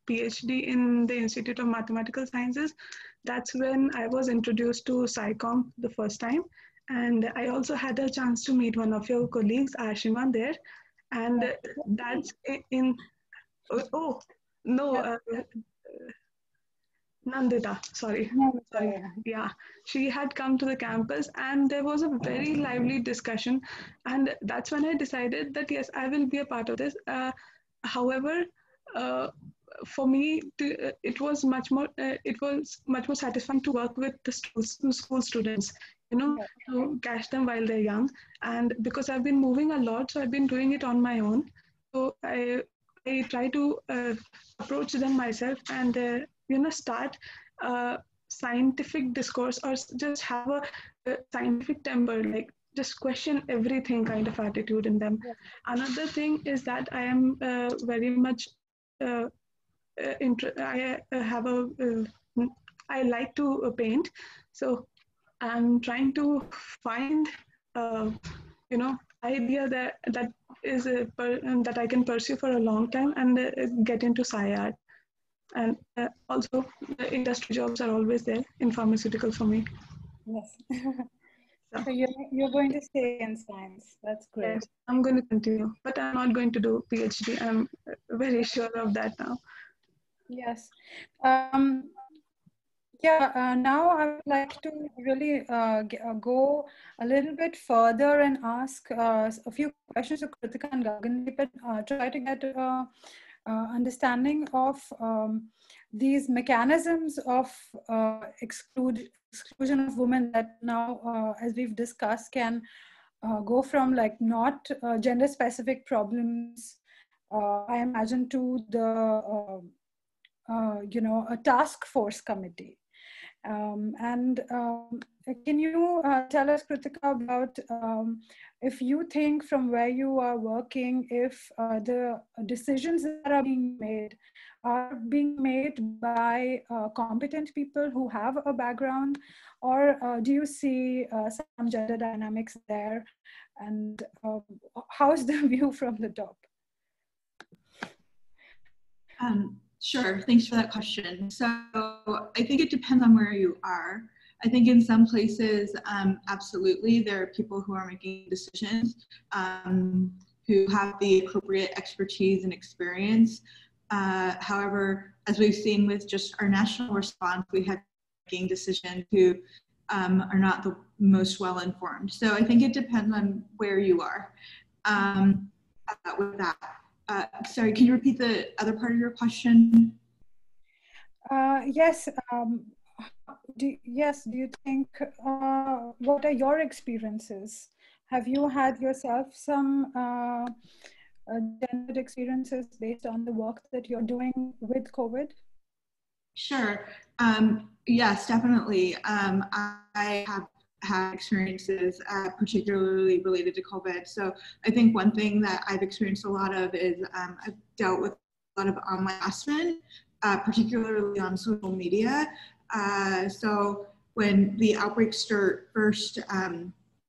PhD in the Institute of Mathematical Sciences. That's when I was introduced to SciComm the first time. And I also had a chance to meet one of your colleagues, Ashima, there. And that's in oh, no, Nandita, sorry. Sorry. Yeah, she had come to the campus and there was a very lively discussion. And that's when I decided that yes, I will be a part of this. However, uh, for me, it was much more satisfying to work with the school students, you know, to catch them while they're young. And because I've been moving a lot, so I've been doing it on my own. So I try to approach them myself and start scientific discourse or just have a scientific temper, like just question everything kind of attitude in them. Another thing is that I am very much uh, I like to paint, so I'm trying to find you know idea that is that I can pursue for a long time and get into sci art. And also the industry jobs are always there in pharmaceutical for me. Yes. So you're going to stay in science. That's great. Yes, I'm going to continue, but I'm not going to do PhD. I'm very sure of that now. Yes. Now I would like to really go a little bit further and ask a few questions to Kritika and Gagandeep and try to get understanding of these mechanisms of exclusion of women that now, as we've discussed, can go from like not gender specific problems, I imagine, to the a task force committee. Can you tell us, Kritika, about if you think from where you are working, if the decisions that are being made by competent people who have a background, or do you see some gender dynamics there? And how's the view from the top? Sure, thanks for that question. So I think it depends on where you are. I think in some places, absolutely, there are people who are making decisions who have the appropriate expertise and experience. However, as we've seen with just our national response, we have making decisions who are not the most well-informed. So I think it depends on where you are with that. Sorry, can you repeat the other part of your question? Yes. Do you think, what are your experiences? Have you had yourself some gendered experiences based on the work that you're doing with COVID? Sure. Yes, definitely. I have had experiences particularly related to COVID. So I think one thing that I've experienced a lot of is I've dealt with a lot of online harassment, particularly on social media. So when the outbreak first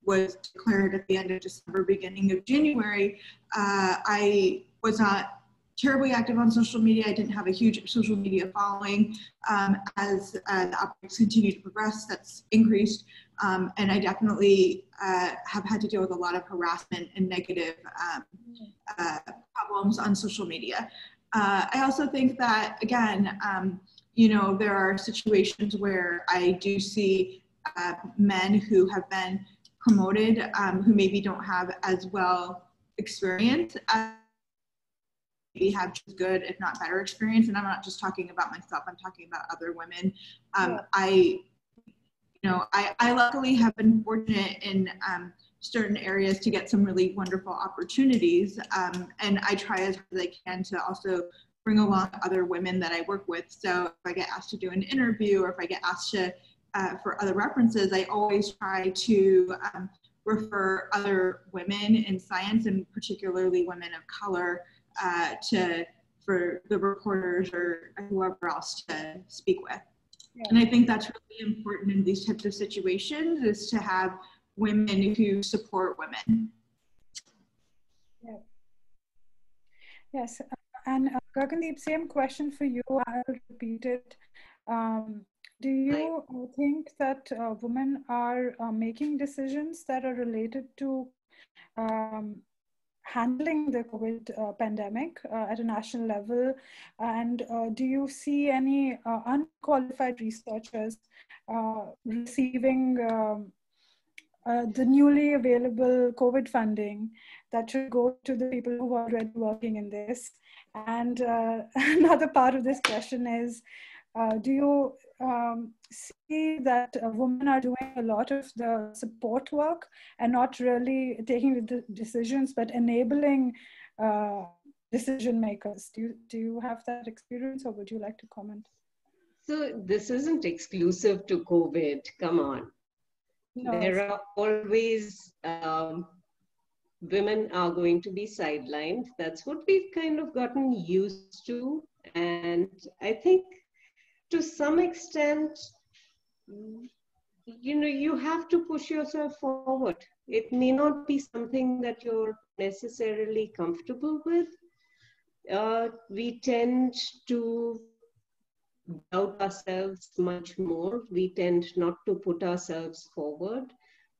was declared at the end of December, beginning of January, I was not terribly active on social media. I didn't have a huge social media following. As the outbreaks continue to progress, that's increased. And I definitely have had to deal with a lot of harassment and negative problems on social media. I also think that, again, there are situations where I do see men who have been promoted who maybe don't have as well experience as maybe have just good, if not better experience. And I'm not just talking about myself, I'm talking about other women. I luckily have been fortunate in certain areas to get some really wonderful opportunities. And I try as hard as I can to also bring along other women that I work with. So if I get asked to do an interview or if I get asked to for other references, I always try to refer other women in science, and particularly women of color, for the reporters or whoever else to speak with. Yeah. And I think that's really important in these types of situations, is to have women who support women. Yeah. Yes, and Gagandeep, same question for you. I'll repeat it. Do you think that women are making decisions that are related to handling the COVID pandemic at a national level? And do you see any unqualified researchers receiving the newly available COVID funding that should go to the people who are already working in this? And another part of this question is, do you see that women are doing a lot of the support work and not really taking the decisions, but enabling decision makers? Do you have that experience, or would you like to comment? So this isn't exclusive to COVID, come on. No. There are always, women are going to be sidelined. That's what we've kind of gotten used to. And I think to some extent, you have to push yourself forward. It may not be something that you're necessarily comfortable with. We tend to doubt ourselves much more. We tend not to put ourselves forward,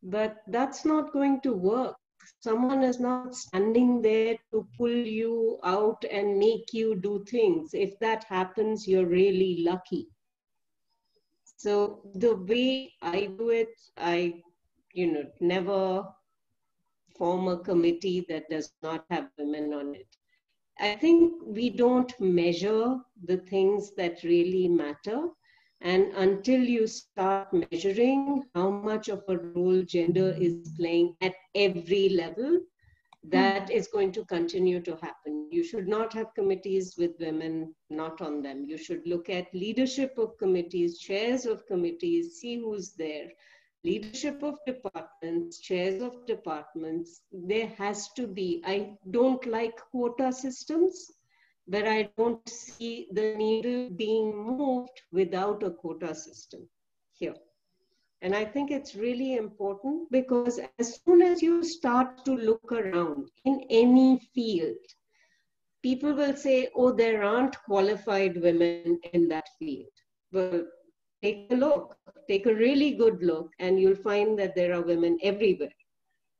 but that's not going to work. Someone is not standing there to pull you out and make you do things. If that happens, you're really lucky. So the way I do it, I, never form a committee that does not have women on it. I think we don't measure the things that really matter. And until you start measuring how much of a role gender is playing at every level, that is going to continue to happen. You should not have committees with women not on them. You should look at leadership of committees, chairs of committees, see who's there. Leadership of departments, chairs of departments, there has to be. I don't like quota systems, but I don't see the needle being moved without a quota system here. And I think it's really important, because as soon as you start to look around in any field, people will say, oh, there aren't qualified women in that field. Well, take a look, take a really good look, and you'll find that there are women everywhere.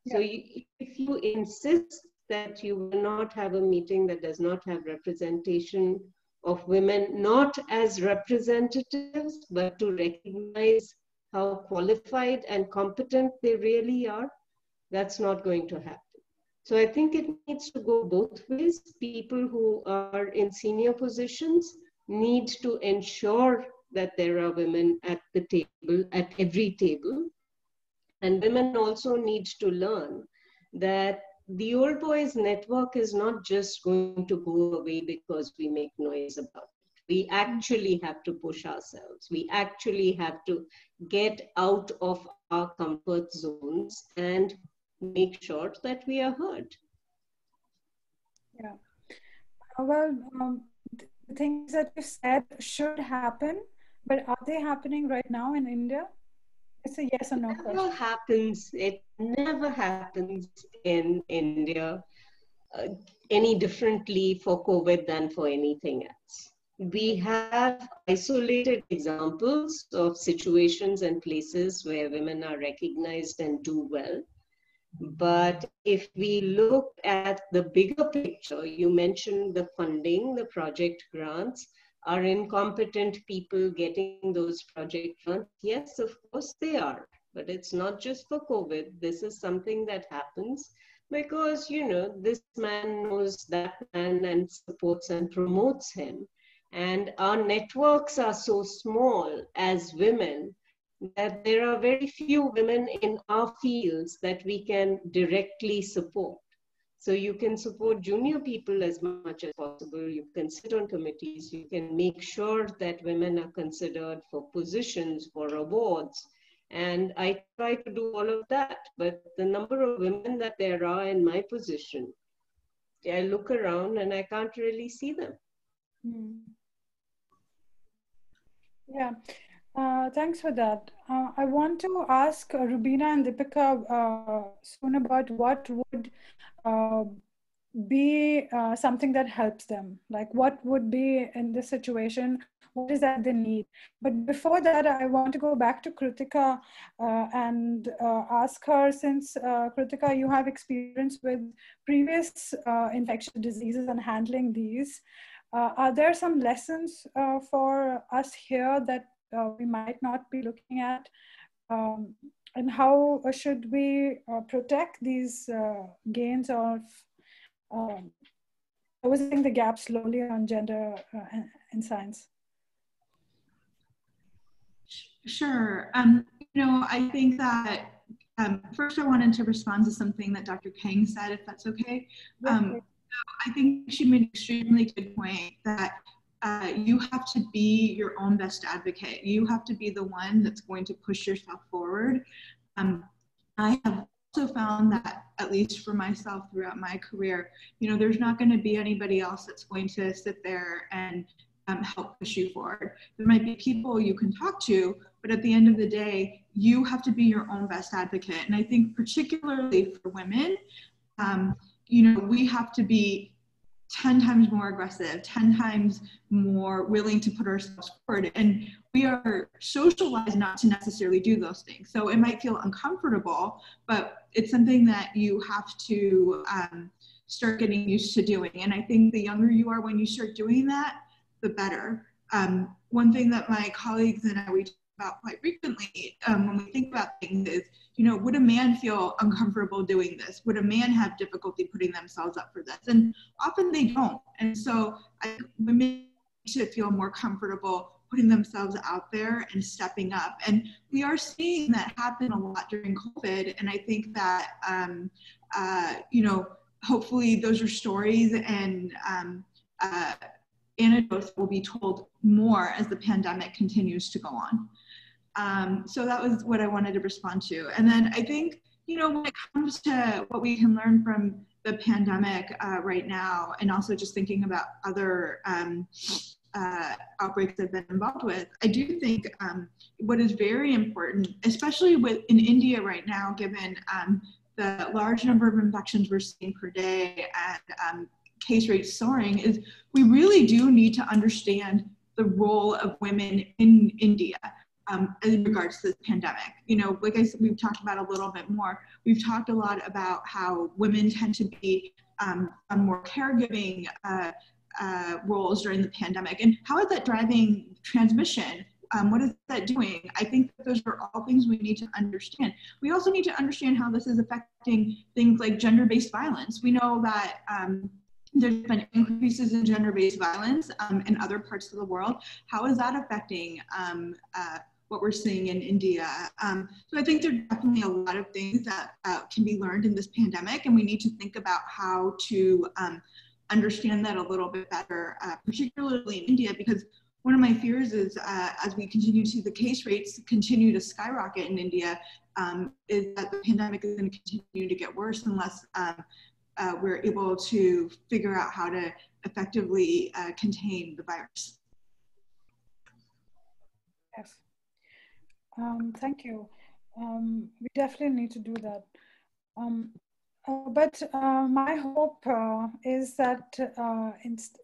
Yeah. So if you insist that you will not have a meeting that does not have representation of women, not as representatives, but to recognize how qualified and competent they really are, that's not going to happen. So I think it needs to go both ways. People who are in senior positions need to ensure that there are women at the table, at every table. And women also need to learn that the old boys network is not just going to go away because we make noise about it. We actually have to push ourselves. We actually have to get out of our comfort zones and make sure that we are heard. Yeah. Well, the things that you said should happen, but are they happening right now in India? It's a yes or no question. It never happens in India any differently for COVID than for anything else. We have isolated examples of situations and places where women are recognized and do well. But if we look at the bigger picture, you mentioned the funding, the project grants. Are incompetent people getting those project grants? Yes, of course they are. But it's not just for COVID. This is something that happens because, this man knows that man and supports and promotes him. And our networks are so small as women that there are very few women in our fields that we can directly support. So you can support junior people as much as possible. You can sit on committees. You can make sure that women are considered for positions, for awards. And I try to do all of that. But the number of women that there are in my position I look around and I can't really see them. Yeah, thanks for that. I want to ask Rubina and Deepika soon about what would be something that helps them. Like what would be in this situation, what is that they need? But before that, I want to go back to Kritika and ask her, since Kritika, you have experience with previous infectious diseases and handling these. Are there some lessons for us here that we might not be looking at? And how should we protect these gains of closing the gap slowly on gender in science? Sure. I think that first I wanted to respond to something that Dr. Kang said, if that's okay. I think she made an extremely good point that you have to be your own best advocate. You have to be the one that's going to push yourself forward. I have also found that, at least for myself throughout my career, there's not going to be anybody else that's going to sit there and help push you forward. There might be people you can talk to, but at the end of the day, you have to be your own best advocate. And I think particularly for women, we have to be 10 times more aggressive, 10 times more willing to put ourselves forward. And we are socialized not to necessarily do those things. So it might feel uncomfortable, but it's something that you have to start getting used to doing. And I think the younger you are when you start doing that, the better. One thing that my colleagues and I, we talk about quite frequently when we think about things is, would a man feel uncomfortable doing this? Would a man have difficulty putting themselves up for this? And often they don't. And so I think women should feel more comfortable putting themselves out there and stepping up. And we are seeing that happen a lot during COVID. And I think that, hopefully those are stories and anecdotes will be told more as the pandemic continues to go on. So that was what I wanted to respond to. And then I think, when it comes to what we can learn from the pandemic right now, and also just thinking about other outbreaks I've been involved with, I do think what is very important, especially in India right now, given the large number of infections we're seeing per day and case rates soaring, is we really do need to understand the role of women in India in regards to this pandemic. Like I said, we've talked about a little bit more. We've talked a lot about how women tend to be on more caregiving roles during the pandemic, and how is that driving transmission? What is that doing? I think that those are all things we need to understand. We also need to understand how this is affecting things like gender-based violence. We know that there's been increases in gender-based violence in other parts of the world. How is that affecting what we're seeing in India? So I think there are definitely a lot of things that can be learned in this pandemic, and we need to think about how to understand that a little bit better, particularly in India, because one of my fears is as we continue to see the case rates continue to skyrocket in India, is that the pandemic is going to continue to get worse unless we're able to figure out how to effectively contain the virus. Yes. Thank you. We definitely need to do that. But my hope is that,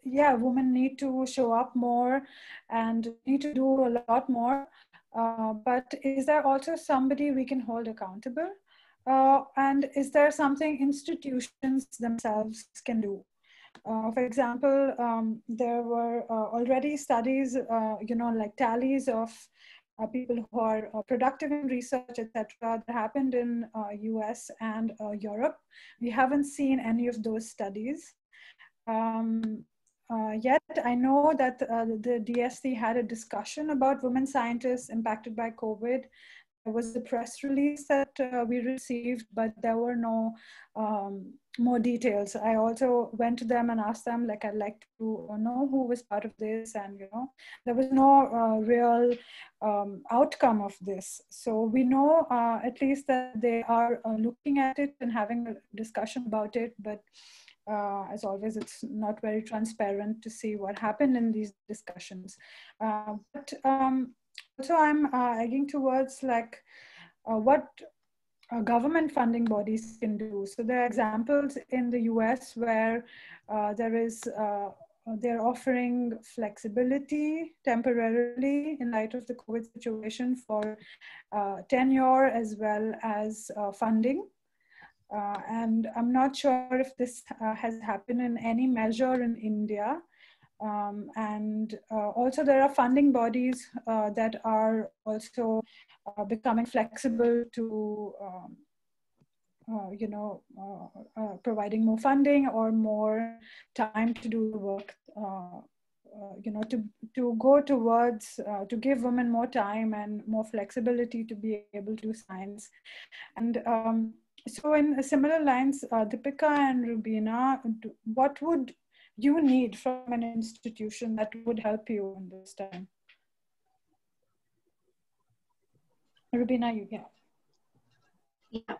women need to show up more and need to do a lot more. But is there also somebody we can hold accountable? And is there something institutions themselves can do? For example, there were already studies, like tallies of people who are productive in research, etc., that happened in US and Europe. We haven't seen any of those studies yet. I know that the DSC had a discussion about women scientists impacted by COVID. There was a press release that we received, but there were no more details. I also went to them and asked them, like, I'd like to know who was part of this, and there was no real outcome of this. So we know at least that they are looking at it and having a discussion about it, but As always, it's not very transparent to see what happened in these discussions. But also I'm egging towards like what government funding bodies can do. So there are examples in the US where they're offering flexibility temporarily in light of the COVID situation for tenure as well as funding. And I'm not sure if this has happened in any measure in India. Also there are funding bodies that are also becoming flexible to providing more funding or more time to do the work, to go towards, to give women more time and more flexibility to be able to do science. And so in similar lines, Deepika and Rubina, what would you need from an institution that would help you in this time? Rubina, you can. Yeah.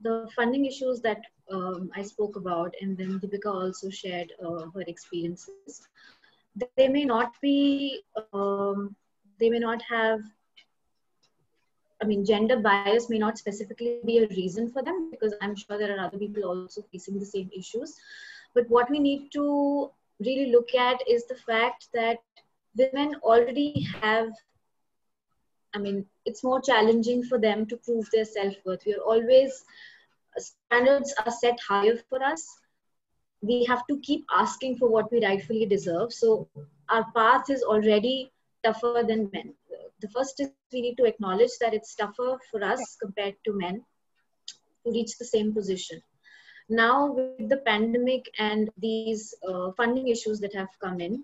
The funding issues that I spoke about, and then Deepika also shared her experiences. They may not be, they may not have, I mean, gender bias may not specifically be a reason for them, because I'm sure there are other people also facing the same issues. But what we need to really look at is the fact that women already have, I mean, it's more challenging for them to prove their self-worth. We are always, standards are set higher for us. We have to keep asking for what we rightfully deserve. So our path is already tougher than men. The first is we need to acknowledge that it's tougher for us compared to men to reach the same position. Now with the pandemic and these funding issues that have come in,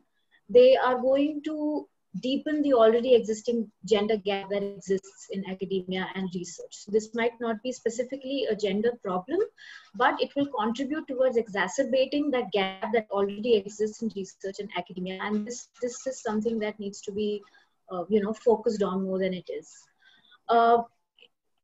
they are going to deepen the already existing gender gap that exists in academia and research. So this might not be specifically a gender problem, but it will contribute towards exacerbating that gap that already exists in research and academia. And this is something that needs to be focused on more than it is.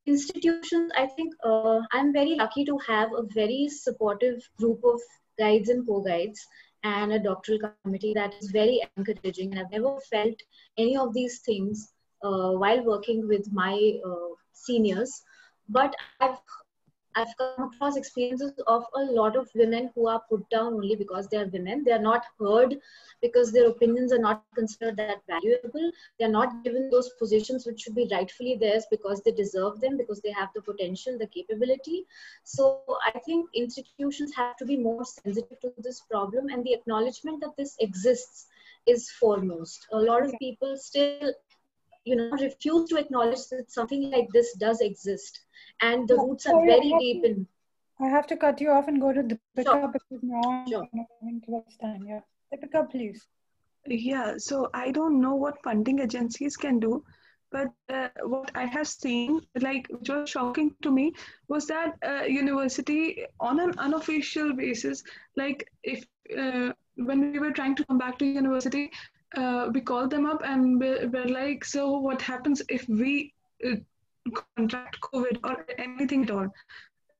Institutions, I think I'm very lucky to have a very supportive group of guides and co-guides and a doctoral committee that is very encouraging. And I've never felt any of these things while working with my seniors. But I've come across experiences of a lot of women who are put down only because they are women. They are not heard because their opinions are not considered that valuable. They are not given those positions which should be rightfully theirs because they deserve them, because they have the potential, the capability. So I think institutions have to be more sensitive to this problem, and the acknowledgement that this exists is foremost. A lot of people still refuse to acknowledge that something like this does exist, and the roots are very deep in. I have to cut you off and go to Deepika, sure. because now I'm coming towards time. Yeah, Deepika, please. Yeah, so I don't know what funding agencies can do, but what I have seen, like, which was shocking to me, was that university on an unofficial basis, like if when we were trying to come back to university, we called them up and we're like, so what happens if we contract COVID or anything at all?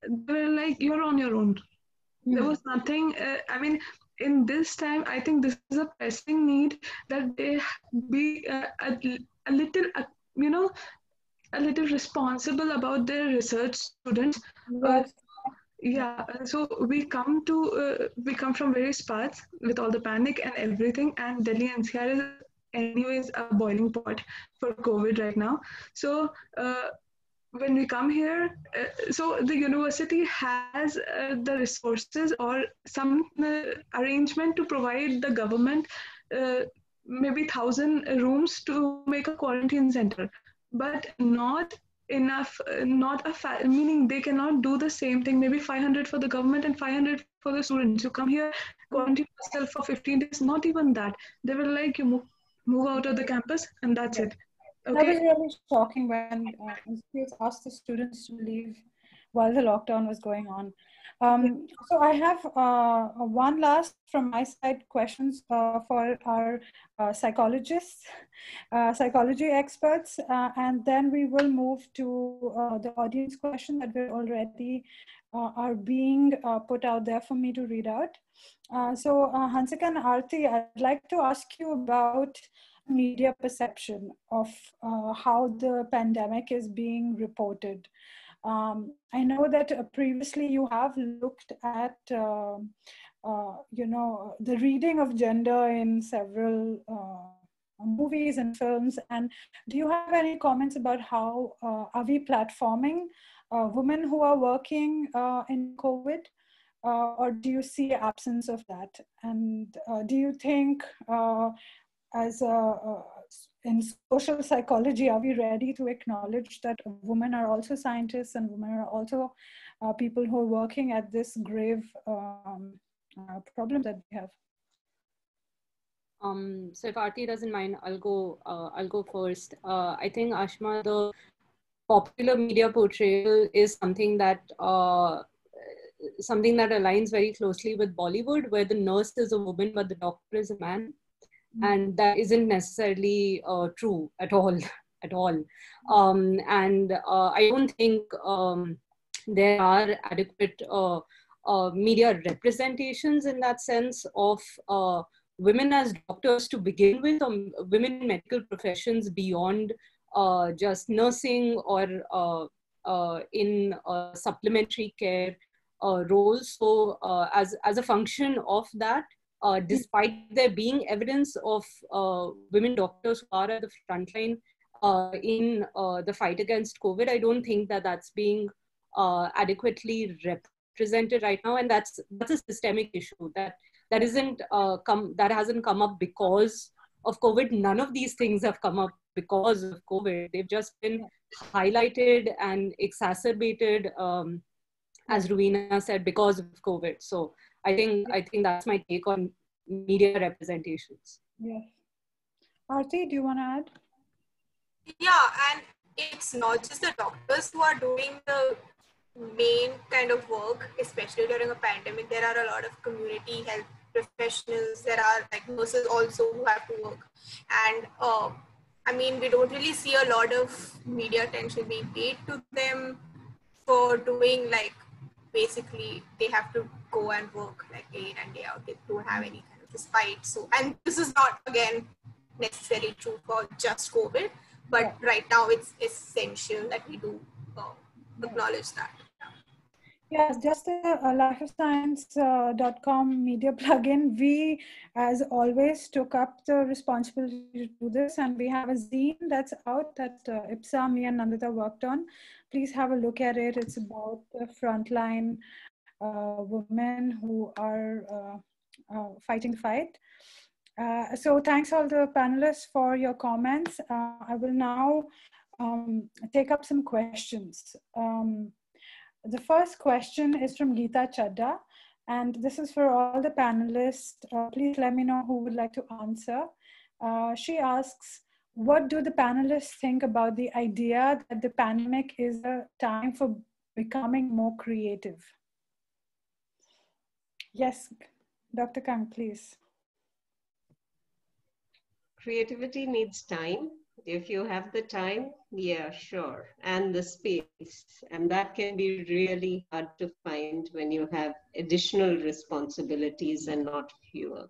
They were like, you're on your own. There was nothing, I mean, in this time, I think this is a pressing need that they be a little, a little responsible about their research students. Yeah, so we come from various paths with all the panic and everything, and Delhi NCR is anyways a boiling pot for COVID right now. So when we come here, so the university has the resources or some arrangement to provide the government maybe 1,000 rooms to make a quarantine center, but not enough, meaning they cannot do the same thing, maybe 500 for the government and 500 for the students. You come here, quarantine yourself for 15 days, not even that. They will like, you move out of the campus and that's it. Okay. That was really shocking when institutes asked the students to leave while the lockdown was going on. So I have one last from my side questions for our psychologists, psychology experts, and then we will move to the audience question that we're already are being put out there for me to read out. So Hansika and Aarti, I'd like to ask you about media perception of how the pandemic is being reported. I know that previously you have looked at, the reading of gender in several movies and films. And do you have any comments about how are we platforming women who are working in COVID? Or do you see absence of that? And do you think in social psychology, are we ready to acknowledge that women are also scientists and women are also people who are working at this grave problem that we have? So if Aarti doesn't mind, I'll go first. I think, Ashma, the popular media portrayal is something that aligns very closely with Bollywood, where the nurse is a woman but the doctor is a man. And that isn't necessarily true at all. And I don't think there are adequate media representations in that sense of women as doctors to begin with, or women in medical professions beyond just nursing or in supplementary care roles. So as a function of that, despite there being evidence of women doctors who are at the front line in the fight against COVID, I don't think that that's being adequately represented right now, and that's a systemic issue that hasn't come up because of COVID. None of these things have come up because of COVID. They've just been highlighted and exacerbated, as Ruina said, because of COVID. So I think that's my take on media representations. Yes. Aarti, do you want to add? Yeah, and it's not just the doctors who are doing the main kind of work, especially during a pandemic. There are a lot of community health professionals. There are like nurses also who have to work. And I mean, we don't really see a lot of media attention being paid to them for doing, like, basically they have to go and work like day in and day out. They don't have any kind of respite. So, and this is not, again, necessarily true for just COVID, but right now it's essential that we do acknowledge that. Yes, just a lifeofscience.com media plugin. We, as always, took up the responsibility to do this, and we have a zine that's out that Ipsa, me and Nandita worked on. Please have a look at it. It's about the frontline women who are fighting the fight. So thanks all the panelists for your comments. I will now take up some questions. The first question is from Geeta Chadda, and this is for all the panelists. Please let me know who would like to answer. She asks, what do the panelists think about the idea that the pandemic is a time for becoming more creative? Yes, Dr. Kang, please. Creativity needs time. If you have the time, yeah, sure, and the space. And that can be really hard to find when you have additional responsibilities and not fewer.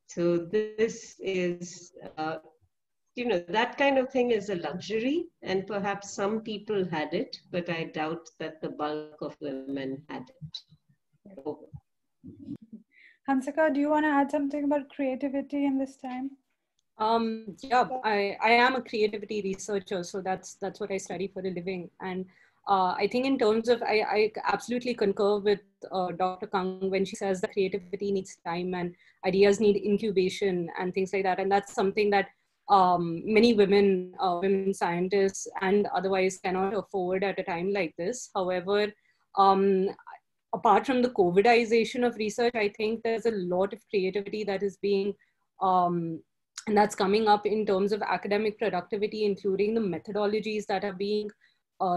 So this is, that kind of thing is a luxury, and perhaps some people had it, but I doubt that the bulk of women had it. Hansika, do you want to add something about creativity in this time? Yeah, I am a creativity researcher, so that's what I study for a living. And I think in terms of, I absolutely concur with Dr. Kang when she says that creativity needs time and ideas need incubation and things like that. And that's something that many women scientists and otherwise cannot afford at a time like this. However, apart from the COVIDization of research, I think there's a lot of creativity that is being and that's coming up in terms of academic productivity, including the methodologies that are being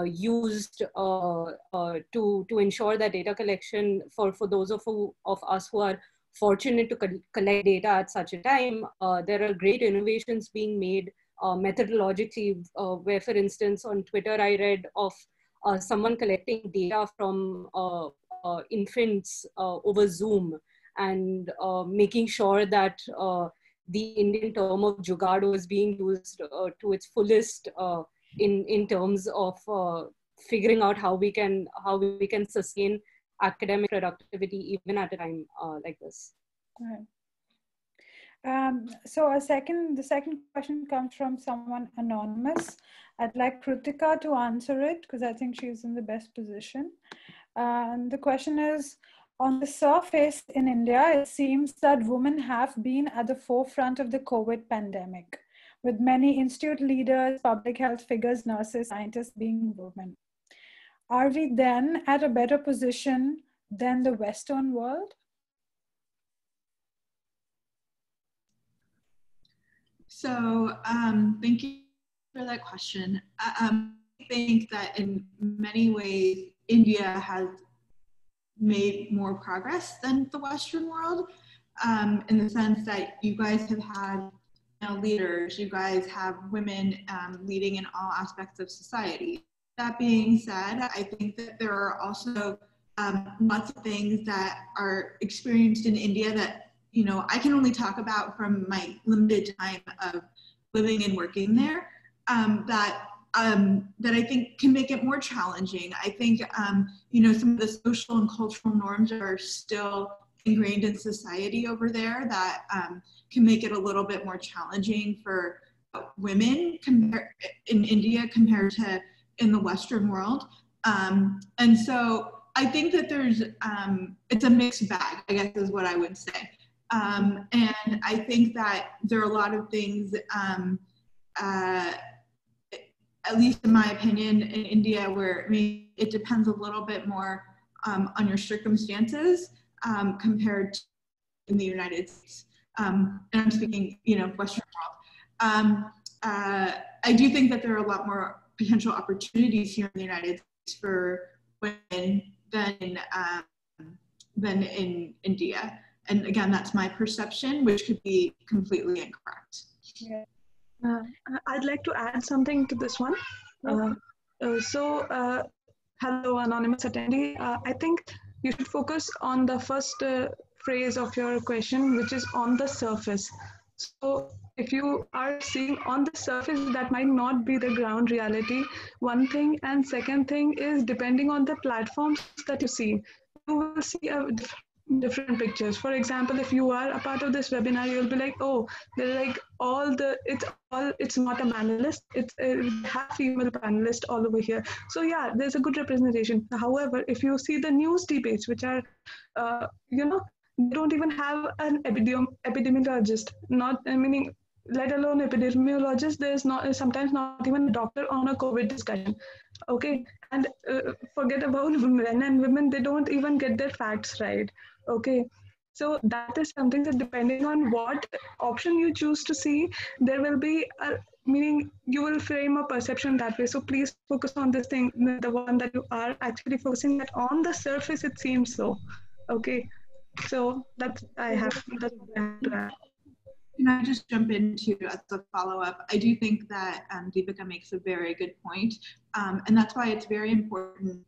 used to ensure that data collection for those of us who are fortunate to collect data at such a time. There are great innovations being made methodologically, where, for instance, on Twitter, I read of someone collecting data from infants over Zoom and making sure that the Indian term of jugaad was being used to its fullest in terms of figuring out how we can sustain academic productivity even at a time like this. Right. So the second question comes from someone anonymous. I'd like Kritika to answer it because I think she's in the best position. And the question is, on the surface in India, it seems that women have been at the forefront of the COVID pandemic, with many institute leaders, public health figures, nurses, scientists being women. Are we then at a better position than the Western world? So thank you for that question. I think that in many ways, India has made more progress than the Western world, in the sense that you guys have had leaders, you guys have women leading in all aspects of society. That being said, I think that there are also lots of things that are experienced in India that I can only talk about from my limited time of living and working there, that I think can make it more challenging. I think, some of the social and cultural norms are still ingrained in society over there that can make it a little bit more challenging for women in India compared to in the Western world. And so I think that it's a mixed bag, I guess is what I would say. And I think that there are a lot of things, at least in my opinion, in India, where it depends a little bit more on your circumstances compared to in the United States. And I'm speaking, Western world. I do think that there are a lot more potential opportunities here in the United States for women than in India. And again, that's my perception, which could be completely incorrect. Yeah. I'd like to add something to this one. Hello, anonymous attendee. I think you should focus on the first phrase of your question, which is on the surface. So if you are seeing on the surface, that might not be the ground reality, one thing. And second thing is, depending on the platforms that you see, you will see different pictures. For example, if you are a part of this webinar, you'll be like, oh, they're like it's not a panelist, it's a half female panelist all over here. So yeah, there's a good representation. However, if you see the news debates, which are they don't even have an epidemiologist, let alone epidemiologist, there's sometimes not even a doctor on a COVID discussion. Okay, and forget about men and women, they don't even get their facts right. Okay, so that is something that depending on what option you choose to see, there will be you will frame a perception that way. So please focus on this thing, the one that you are actually focusing, that on the surface it seems so. Okay, so that's I have to add. Can I just jump into as a follow-up? I do think that Deepika makes a very good point. And that's why it's very important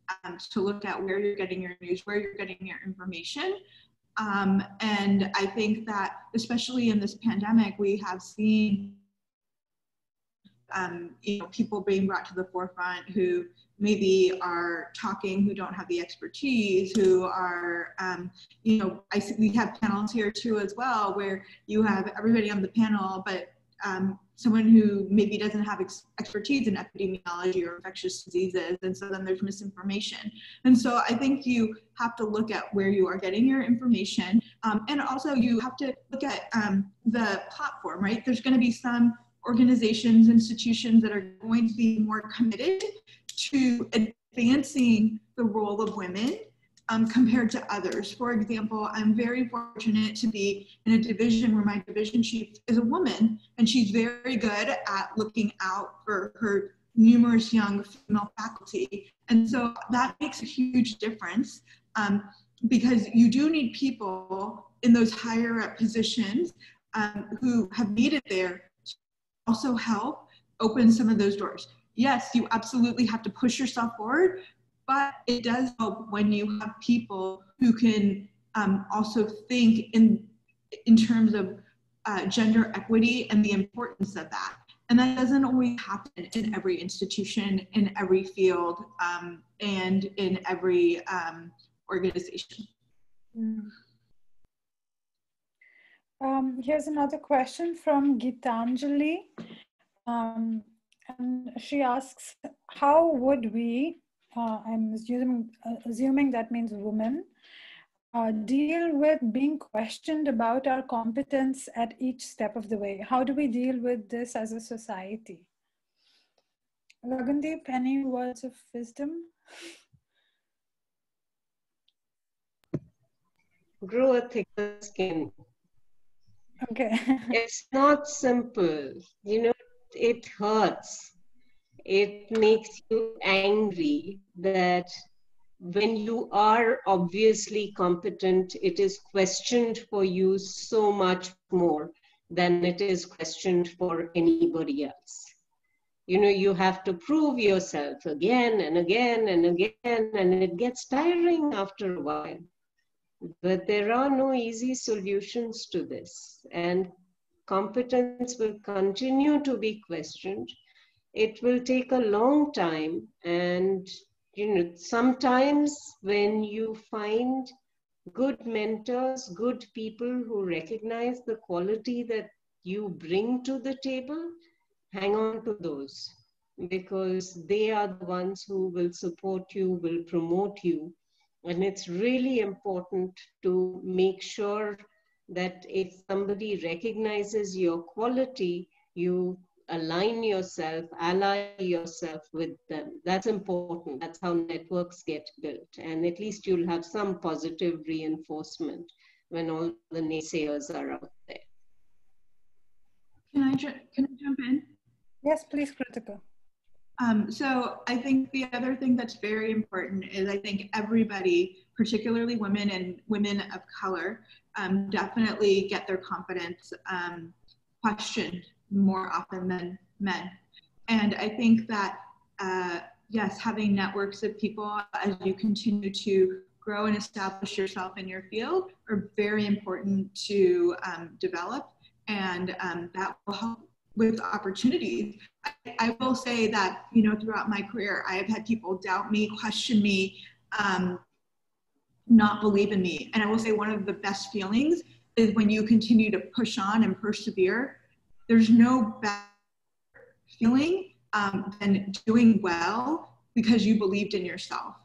to look at where you're getting your news, where you're getting your information. And I think that especially in this pandemic, we have seen people being brought to the forefront who maybe are talking, who don't have the expertise, who are, we have panels here too as well, where you have everybody on the panel, but someone who maybe doesn't have expertise in epidemiology or infectious diseases, and so then there's misinformation. And so I think you have to look at where you are getting your information, and also you have to look at the platform, right? There's going to be some organizations, institutions that are going to be more committed to advancing the role of women compared to others. For example, I'm very fortunate to be in a division where my division chief is a woman, and she's very good at looking out for her numerous young female faculty. And so that makes a huge difference because you do need people in those higher up positions who have made it there to also help open some of those doors. Yes, you absolutely have to push yourself forward, but it does help when you have people who can also think in terms of gender equity and the importance of that. And that doesn't always happen in every institution, in every field, and in every organization. Here's another question from Gitanjali. And she asks, how would we, I'm assuming that means women, deal with being questioned about our competence at each step of the way? How do we deal with this as a society? Gagandeep, any words of wisdom? Grow a thicker skin. Okay. It's not simple. You know, it hurts. It makes you angry that when you are obviously competent, it is questioned for you so much more than it is questioned for anybody else. You know, you have to prove yourself again and again and again, and it gets tiring after a while. But there are no easy solutions to this, and competence will continue to be questioned. It will take a long time, and you know, sometimes when you find good mentors, good people who recognize the quality that you bring to the table, hang on to those, because they are the ones who will support you, will promote you. And it's really important to make sure that if somebody recognizes your quality, you align yourself, ally yourself with them. That's important. That's how networks get built. And at least you'll have some positive reinforcement when all the naysayers are out there. Can I jump in? Yes, please, Kritika. So I think the other thing that's very important is I think everybody, particularly women and women of color, definitely get their confidence questioned more often than men. And I think that, yes, having networks of people as you continue to grow and establish yourself in your field are very important to develop, and that will help with opportunities. I will say that, you know, throughout my career, I have had people doubt me, question me, not believe in me. And I will say one of the best feelings is when you continue to push on and persevere. There's no better feeling than doing well because you believed in yourself.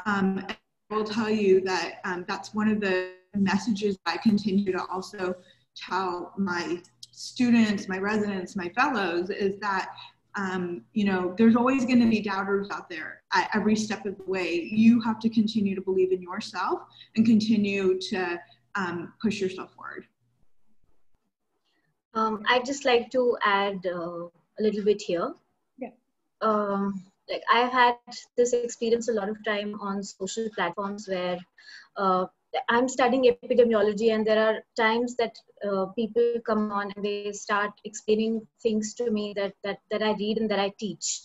And I will tell you that that's one of the messages I continue to also tell my students, my residents, my fellows, is that you know, there's always going to be doubters out there at every step of the way. You have to continue to believe in yourself and continue to push yourself forward. I'd just like to add a little bit here. Yeah. Like I've had this experience a lot of time on social platforms where I'm studying epidemiology, and there are times that people come on and they start explaining things to me that I read and that I teach.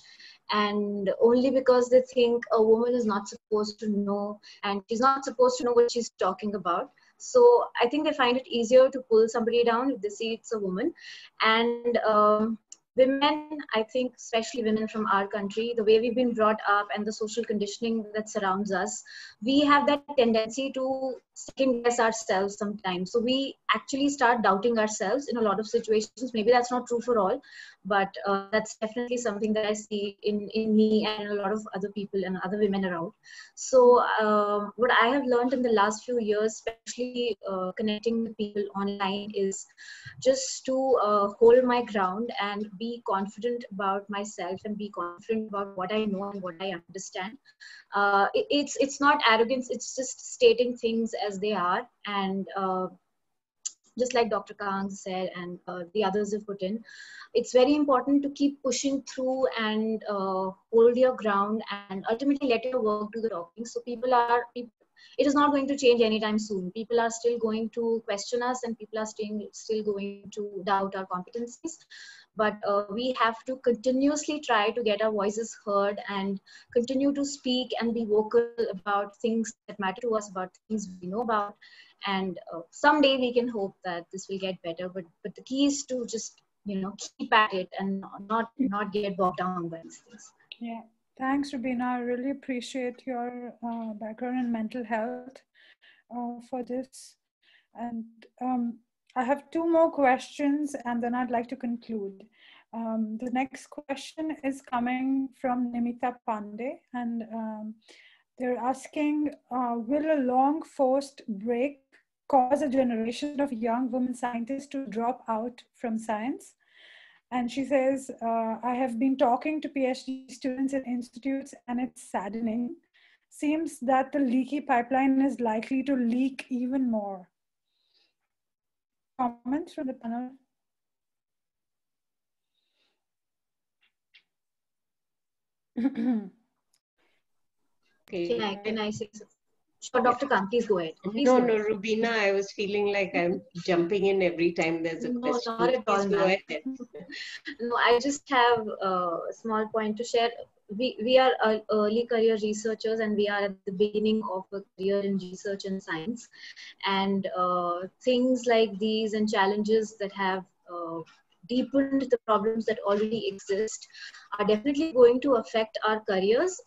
And only because they think a woman is not supposed to know, and she's not supposed to know what she's talking about. So I think they find it easier to pull somebody down if they see it's a woman. And women, I think, especially women from our country, the way we've been brought up and the social conditioning that surrounds us, we have that tendency to second guess ourselves sometimes. So we actually start doubting ourselves in a lot of situations. Maybe that's not true for all, but that's definitely something that I see in me and a lot of other people and other women around. So what I have learned in the last few years, especially connecting with people online, is just to hold my ground and be confident about myself and be confident about what I know and what I understand. It's not arrogance, it's just stating things as they are, and just like Dr. Kang said and the others have put in, it's very important to keep pushing through and hold your ground and ultimately let your work do the talking. So it is not going to change anytime soon. People are still going to question us and people are still going to doubt our competencies. But we have to continuously try to get our voices heard and continue to speak and be vocal about things that matter to us, about things we know about. And someday we can hope that this will get better. But the key is to just, keep at it and not get bogged down by these things. Yeah. Thanks, Rubina. I really appreciate your background in mental health for this. And I have two more questions and then I'd like to conclude. The next question is coming from Nimita Pandey, and they're asking, will a long forced break cause a generation of young women scientists to drop out from science? And she says, I have been talking to PhD students in institutes and it's saddening. Seems that the leaky pipeline is likely to leak even more. Comments from the panel? Okay. Can I say something? Sure, Dr. Kang, please go ahead. No, Rubina, I was feeling like I'm jumping in every time there's a question. No, not at all. Please go ahead. No, I just have a small point to share. We are early career researchers and we are at the beginning of a career in research and science. And things like these and challenges that have deepened the problems that already exist are definitely going to affect our careers.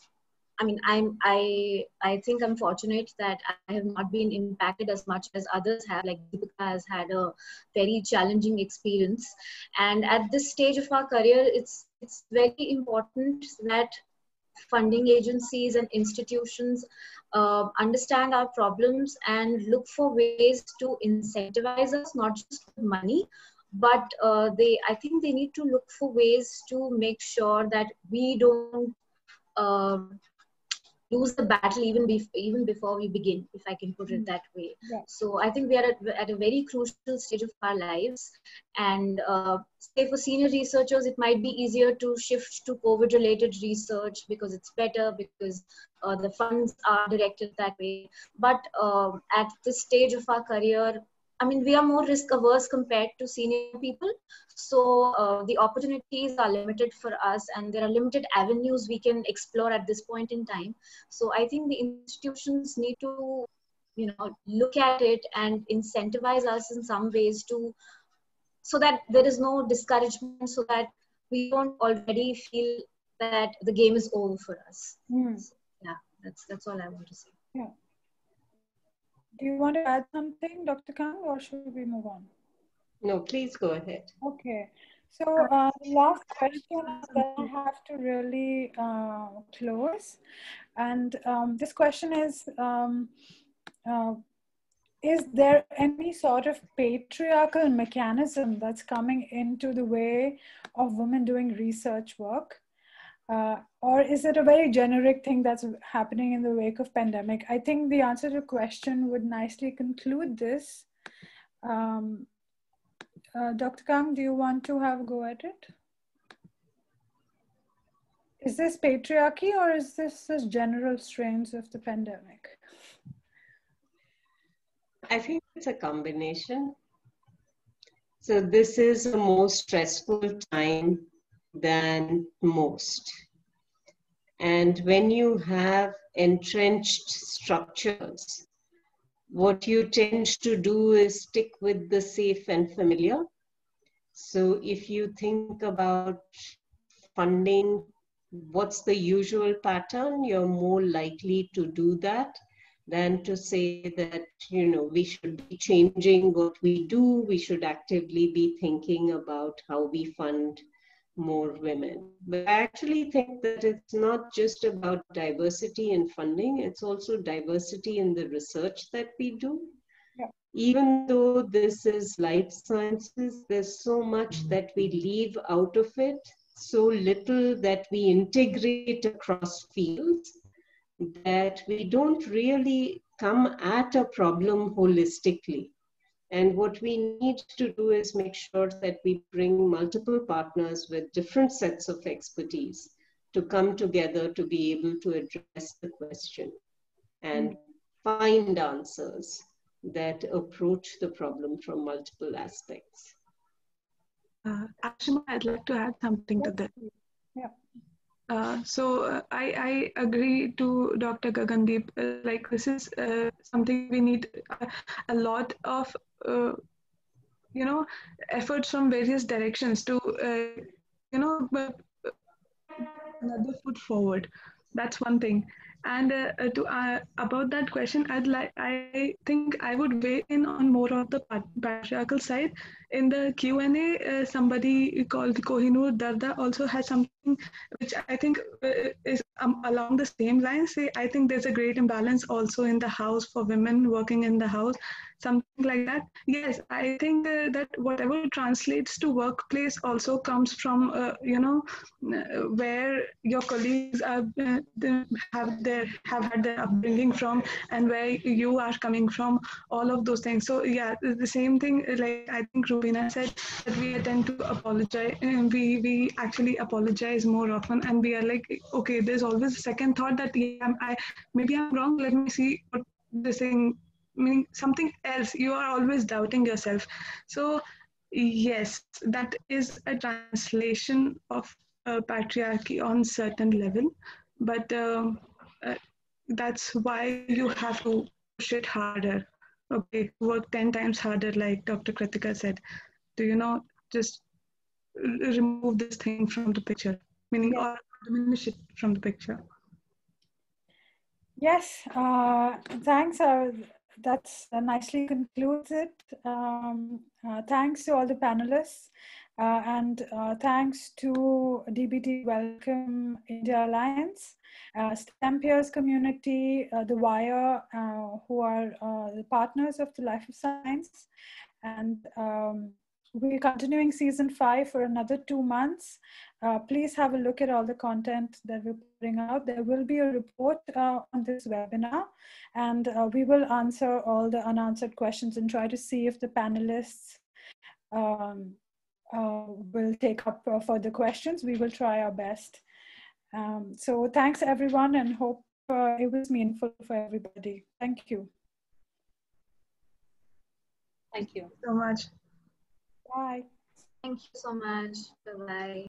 I mean, I think I'm fortunate that I have not been impacted as much as others have. Like Deepika has had a very challenging experience, and at this stage of our career, it's very important that funding agencies and institutions understand our problems and look for ways to incentivize us, not just with money, but I think they need to look for ways to make sure that we don't lose the battle even before we begin, if I can put it that way. Yeah. So I think we are at a very crucial stage of our lives. And say for senior researchers, it might be easier to shift to COVID-related research because it's better, because the funds are directed that way. But at this stage of our career, I mean, we are more risk averse compared to senior people. So the opportunities are limited for us and there are limited avenues we can explore at this point in time. So I think the institutions need to, look at it and incentivize us in some ways so that there is no discouragement, so that we don't already feel that the game is over for us. So, yeah, that's all I want to say. Yeah. Do you want to add something, Dr. Kang, or should we move on? No, please go ahead. Okay. So the last question that I have to really close. And this question is there any sort of patriarchal mechanism that's coming into the way of women doing research work? Or is it a very generic thing that's happening in the wake of pandemic? I think the answer to the question would nicely conclude this. Dr. Kang, do you want to have a go at it? Is this patriarchy or is this just general strains of the pandemic? I think it's a combination. So this is a more stressful time than most. And when you have entrenched structures, what you tend to do is stick with the safe and familiar. So if you think about funding, what's the usual pattern, you're more likely to do that than to say that, we should be changing what we do. We should actively be thinking about how we fund more women. But I actually think that it's not just about diversity in funding, it's also diversity in the research that we do. Yeah. Even though this is life sciences, there's so much that we leave out of it, so little that we integrate across fields, that we don't really come at a problem holistically. And what we need to do is make sure that we bring multiple partners with different sets of expertise to come together to be able to address the question and find answers that approach the problem from multiple aspects. Ashima, I'd like to add something to that. Yeah. I agree to Dr. Gagandeep. Like this is something we need a lot of efforts from various directions to another foot forward. That's one thing. And about that question, I think I would weigh in on more of the patriarchal side. In the Q&A, somebody called Kohinoor Darda also has something which I think is along the same lines. I think there's a great imbalance also in the house for women working in the house, something like that. Yes, I think that whatever translates to workplace also comes from where your colleagues have had their upbringing from, and where you are coming from, all of those things. So yeah, the same thing, like I think Rubina said, that we tend to apologize, and we actually apologize more often, and we are like, okay, there's always a second thought that maybe I'm wrong, let me see what this thing meaning, something else. You are always doubting yourself. So yes, that is a translation of patriarchy on certain level, but that's why you have to push it harder. Okay, work 10 times harder, like Dr. Kritika said, to just remove this thing from the picture, meaning, or diminish it from the picture. Yes, thanks. That's nicely concludes it. Thanks to all the panelists, and thanks to DBT Wellcome India Alliance, STEMpeers community, the WIRE, who are the partners of the Life of Science, and we're continuing season 5 for another 2 months. Please have a look at all the content that we're putting out. There will be a report on this webinar, and we will answer all the unanswered questions and try to see if the panelists will take up further questions. We will try our best. So thanks everyone, and hope it was meaningful for everybody. Thank you. Thank you So much. Bye. Thank you so much. Bye-bye.